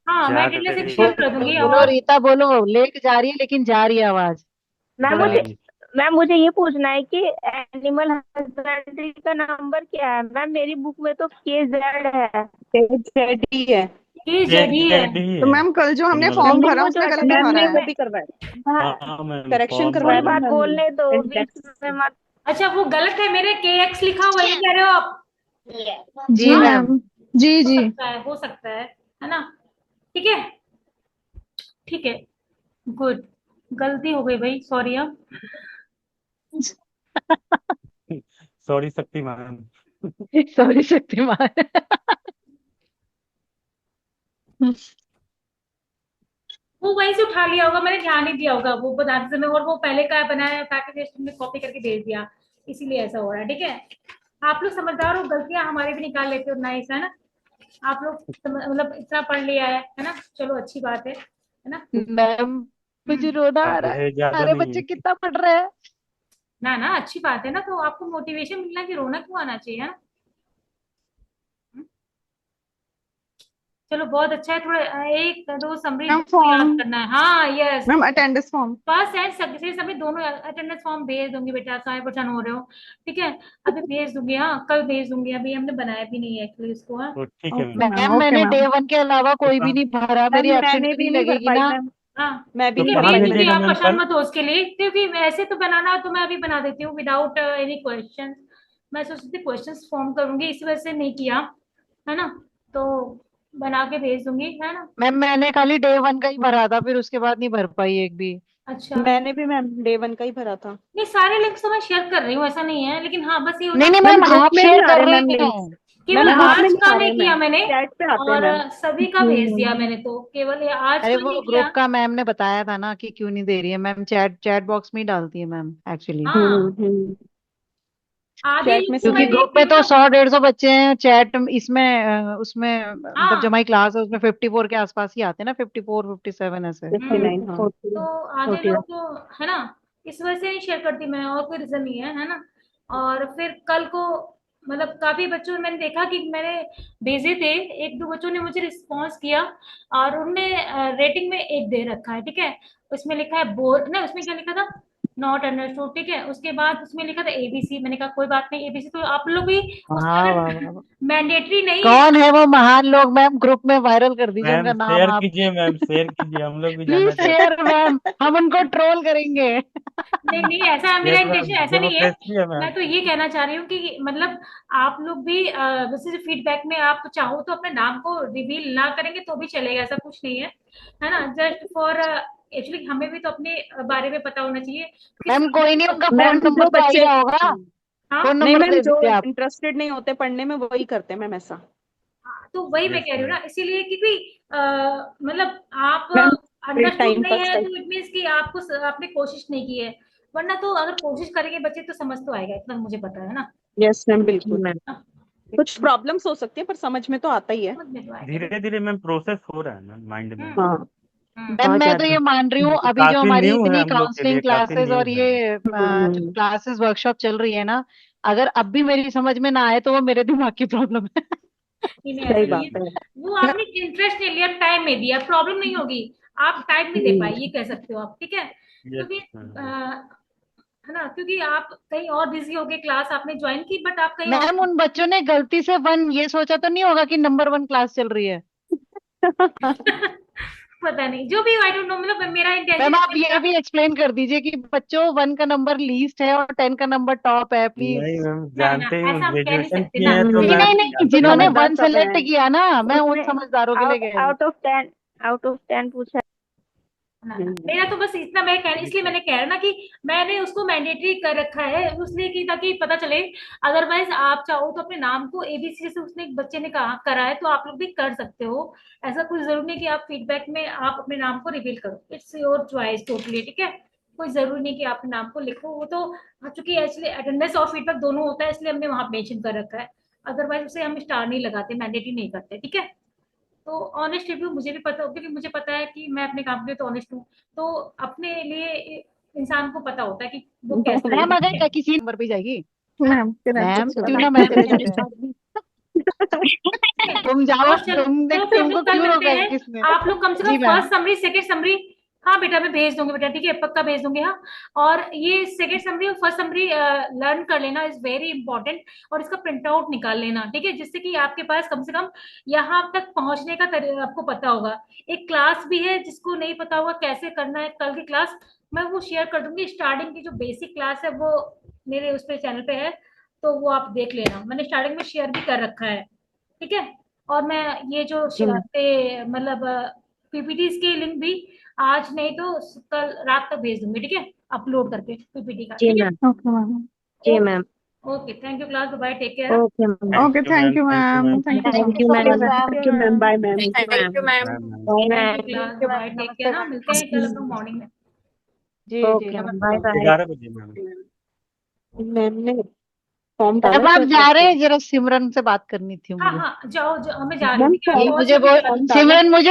हाँ मैं जा अटेंडेंस एक रही शेयर है कर दूंगी। बोलो और रीता, बोलो, लेके जा रही है लेकिन जा रही है आवाज। मैम थोड़ा मुझे लेट। जी। मैम मुझे ये पूछना है कि एनिमल हस्बेंड्री का नंबर क्या है? मैम मेरी बुक में तो KZ है। जेड ही है। ये जेड जड़ी है। जेड ही तो है मैम कल जो हमने एनिमल फॉर्म मैम हस्बेंड्री। भरा वो जो उसमें गलत अटेंडेंस दिखा में रहा वो है। भी करवाए हाँ मैम, करेक्शन फॉर्म करवाया कोई भरा था बात मैम। बोलने दो बीच इंडेक्स। में मत। अच्छा वो गलत है, मेरे KX लिखा हुआ है, ये कह रहे हो आप। जी हाँ, मैम। जी हो जी। सकता है, हो सकता है ना। ठीक है, ठीक है, गुड, गलती हो गई भाई, सॉरी। अब सॉरी शक्तिमान। सॉरी शक्तिमान। वो वहीं से उठा लिया होगा, मैंने ध्यान नहीं दिया होगा वो बताते समय, और वो पहले का बनाया पैकेज तुमने कॉपी करके भेज दिया, इसीलिए ऐसा हो रहा है, ठीक है। आप लोग समझदार हो, गलतियां हमारे भी निकाल लेते हो, नाइस है ना। आप लोग मतलब इतना पढ़ लिया है ना, चलो अच्छी बात है ना। मैम मुझे रोना आ रहा है, अरे ज्यादा सारे बच्चे नहीं। कितना पढ़ रहे हैं। ना ना, अच्छी बात है ना, तो आपको मोटिवेशन मिलना कि रोना क्यों आना चाहिए, है ना। चलो बहुत अच्छा है। थोड़ा एक दो समरी मैम याद फॉर्म, करना है। हाँ yes, ma'am attendance form. First and second समय दोनों अटेंडेंस फॉर्म भेज दूंगी बेटा, काहे परेशान हो रहे हो। ठीक है, अभी भेज दूंगी, हाँ कल भेज दूंगी, अभी हमने बनाया भी नहीं है एक्चुअली इसको। हाँ तो ठीक है okay ma'am. Ma'am, ma'am okay मैंने मैम। डे 1 के अलावा कोई भी तो नहीं भरा, मेरी मैम एब्सेंट मैंने भी भी नहीं नहीं भर लगेगी पाई ना। मैम, हाँ मैं भी ठीक तो है, नहीं भर कहाँ भेज पाई दूंगी, मैम। भेजेगा आप मैम परेशान कल? मत हो उसके लिए, क्योंकि ऐसे तो बनाना तो मैं अभी बना देती हूँ विदाउट एनी क्वेश्चन। मैं सोचती थी क्वेश्चन फॉर्म करूंगी, इस वजह से नहीं किया, है ना। तो बना के भेज दूंगी, है ना। मैम मैंने खाली डे 1 का ही भरा था, फिर उसके बाद नहीं भर पाई एक भी। अच्छा, मैंने भी मैम डे 1 का ही भरा था। नहीं सारे लिंक्स तो मैं शेयर कर रही हूँ, ऐसा नहीं है, लेकिन हाँ बस ये होता नहीं है नहीं मैम मैम, ग्रुप आप में भी शेयर आ रहे कर हैं रहे मैम लिंक्स, हैं। केवल मैम ग्रुप में आज भी का आ रहे नहीं हैं किया मैम, मैंने, चैट पे आते हैं और मैम। सभी का भेज दिया मैंने, तो केवल ये आज अरे का वो नहीं ग्रुप किया। का मैम ने बताया था ना कि क्यों नहीं दे रही है मैम, चैट चैट बॉक्स में ही डालती है मैम एक्चुअली। हाँ आधे चैट में लिंक तो से क्योंकि मैं ग्रुप देखती में हूँ तो ना। 100-150 बच्चे हैं, चैट इसमें उसमें मतलब हाँ जब हमारी क्लास है उसमें 54 के आसपास ही आते हैं ना, 54-57 ऐसे। 59 हाँ। तो आधे लोग तो, है ना, इस वजह से नहीं शेयर करती मैं, और कोई रीजन नहीं है ना। और फिर कल को मतलब काफी बच्चों मैंने देखा कि मैंने भेजे थे, एक दो बच्चों ने मुझे रिस्पॉन्स किया, और उनने रेटिंग में 1 दे रखा है, ठीक है। उसमें लिखा है बोर ना, उसमें क्या लिखा था, नॉट अंडरस्टूड, ठीक है। उसके बाद उसमें लिखा था एबीसी, मैंने कहा कोई बात नहीं, एबीसी तो आप लोग भी उसमें वाह वाह अगर वाह। मैंडेटरी नहीं है। कौन है वो महान लोग मैम, ग्रुप में वायरल कर दीजिए मैम उनका नाम शेयर आप। कीजिए, मैम शेयर कीजिए, हम लोग भी जानना प्लीज चाहते शेयर मैम, हम उनको ट्रोल करेंगे। नहीं नहीं, ऐसा हैं। मेरा यस इंटेंशन मैम, ऐसा नहीं है। डेमोक्रेसी है मैं मैम। तो ये कहना चाह रही हूँ कि मतलब आप लोग भी वैसे जो फीडबैक में आप चाहो तो अपने नाम को रिवील ना करेंगे तो भी चलेगा, ऐसा कुछ नहीं है ना। जस्ट फॉर एक्चुअली हमें भी तो अपने बारे में पता होना चाहिए कि मैम कोई नहीं, उनका फोन मैम नंबर जो तो आ ही बच्चे, रहा होगा, हाँ फोन नहीं नंबर मैम दे जो दीजिए आप। इंटरेस्टेड नहीं होते पढ़ने में वही करते हैं मैम ऐसा। हाँ, तो वही मैं यस कह रही हूँ मैम। ना, इसीलिए क्योंकि मतलब आप मैम अंडरस्टूड टाइम नहीं पास है टाइम। तो इट मीन्स कि आपको आपने कोशिश नहीं की है, वरना तो अगर कोशिश करेंगे बच्चे तो समझ तो आएगा, इतना मुझे पता है ना। यस मैम बिल्कुल। मैम। हाँ, कुछ प्रॉब्लम्स हो सकती है पर समझ में तो आता ही है। समझ में तो आएगा धीरे धीरे मैम प्रोसेस हो रहा है मैम माइंड में। हम्म हाँ मैम आ मैं जा तो रहा ये मान रही हूँ, ये अभी जो काफी हमारी न्यू है इतनी हम लोग के काउंसलिंग लिए, काफी क्लासेस न्यू और है। ये है। क्लासेस वर्कशॉप चल रही है ना, अगर अब भी मेरी समझ में ना आए तो वो मेरे दिमाग की प्रॉब्लम है। नहीं नहीं, सही ऐसा नहीं यस है। बात है। वो आपने इंटरेस्ट नहीं लिया, टाइम नहीं दिया, प्रॉब्लम नहीं होगी। आप टाइम नहीं दे पाए, ये कह सकते हो आप, ठीक है। यस क्योंकि मैम। है ना, क्योंकि आप कहीं और बिजी हो गए, क्लास आपने ज्वाइन की बट आप कहीं और मैम उन बच्चों ने गलती से 1 ये सोचा तो नहीं होगा कि नंबर 1 क्लास चल रही है। पता नहीं, जो भी आई डोंट नो, मतलब मेरा इंटेंशन मैम आप नहीं ये था। भी एक्सप्लेन कर दीजिए कि बच्चों 1 का नंबर लीस्ट है और 10 का नंबर टॉप है, प्लीज। नहीं मैम, ना ना, जानते ही ऐसा हम कह नहीं ग्रेजुएशन सकते किए ना। हैं तो नहीं मैम नहीं नहीं नहीं, तो जिन्होंने समझदार 1 सब सेलेक्ट हैं। किया ना, मैं उन उसने समझदारों के लिए आउट कह रही हूँ। आउट ऑफ 10 पूछा। ना ना, मेरा तो बस इतना मैं कह इसलिए मैंने कह रहा ना कि मैंने उसको मैंडेटरी कर रखा है उसलिए कि ताकि पता चले। अदरवाइज आप चाहो तो अपने नाम को एबीसी से उसने एक बच्चे ने कहा करा है तो आप लोग भी कर सकते हो। ऐसा कोई जरूरी नहीं कि आप फीडबैक में आप अपने नाम को रिवील करो, इट्स योर चॉइस टोटली, ठीक है। कोई जरूरी नहीं कि आप अपने नाम को लिखो, वो तो चूंकि एक्चुअली अटेंडेंस और फीडबैक दोनों होता है इसलिए हमने वहां मेंशन कर रखा है। अदरवाइज उसे हम स्टार नहीं लगाते, मैंडेटरी नहीं करते, ठीक है। तो ऑनेस्ट रिव्यू मुझे भी पता हो, क्योंकि मुझे पता है कि मैं अपने काम के लिए तो ऑनेस्ट हूँ। तो अपने लिए इंसान को पता होता है कि वो कैसा है, मैम ठीक है। अगर किसी नंबर पे जाएगी, मैम फिर मैम अच्छा क्यों लगा। ना मैसेज करते हैं। ठीक है, तुम जाओ, और चलो चलो फिर हम तुमको लोग कल क्यों मिलते रोका है हैं। किसने? आप लोग कम से कम जी ma'am. First summary second summary, हाँ बेटा मैं भेज दूंगी बेटा, ठीक है पक्का भेज दूंगी, हाँ। और ये सेकंड समरी और फर्स्ट समरी लर्न कर लेना, इज वेरी इंपॉर्टेंट। और इसका प्रिंट आउट निकाल लेना, ठीक है, जिससे कि आपके पास कम से कम यहाँ तक पहुंचने का आपको पता होगा। एक क्लास भी है, जिसको नहीं पता होगा कैसे करना है कल की क्लास, मैं वो शेयर कर दूंगी। स्टार्टिंग की जो बेसिक क्लास है वो मेरे उस पे चैनल पे है, तो वो आप देख लेना, मैंने स्टार्टिंग में शेयर भी कर रखा है, ठीक है। और मैं ये जो मतलब पीपीटीज के लिंक भी आज नहीं तो कल रात तक भेज दूंगी, ठीक है, अपलोड करके पीपीटी का, जी ठीक है। मैम। Okay ma'am. जी ma'am. Okay, thank you class, bye, take care. Okay ma'am. Thank okay you ma'am, thank you thank you ma'am, ma'am. Thank you so thank much. You ma'am. Thank you ma'am, bye ma'am. Thank you ma'am. Ma'am ma'am. Thank you class, bye, take care, नमस्ते हाँ मिलते हैं कल हम लोग मॉर्निंग में। जी जी ओके मैम, नमस्ते बाय मैम। बाय। 11 बजे मैम। मैम ने फॉर्म डाला अब है आप शायद जा रहे आपको। हैं, जरा सिमरन से बात करनी थी हाँ मुझे। हाँ, जाओ जाओ, मैं जा रही हूँ, मैम ठीक है, ये बहुत मुझे जल्दी बोल, जा रही हूँ। फॉर्म डाला सिमरन मुझे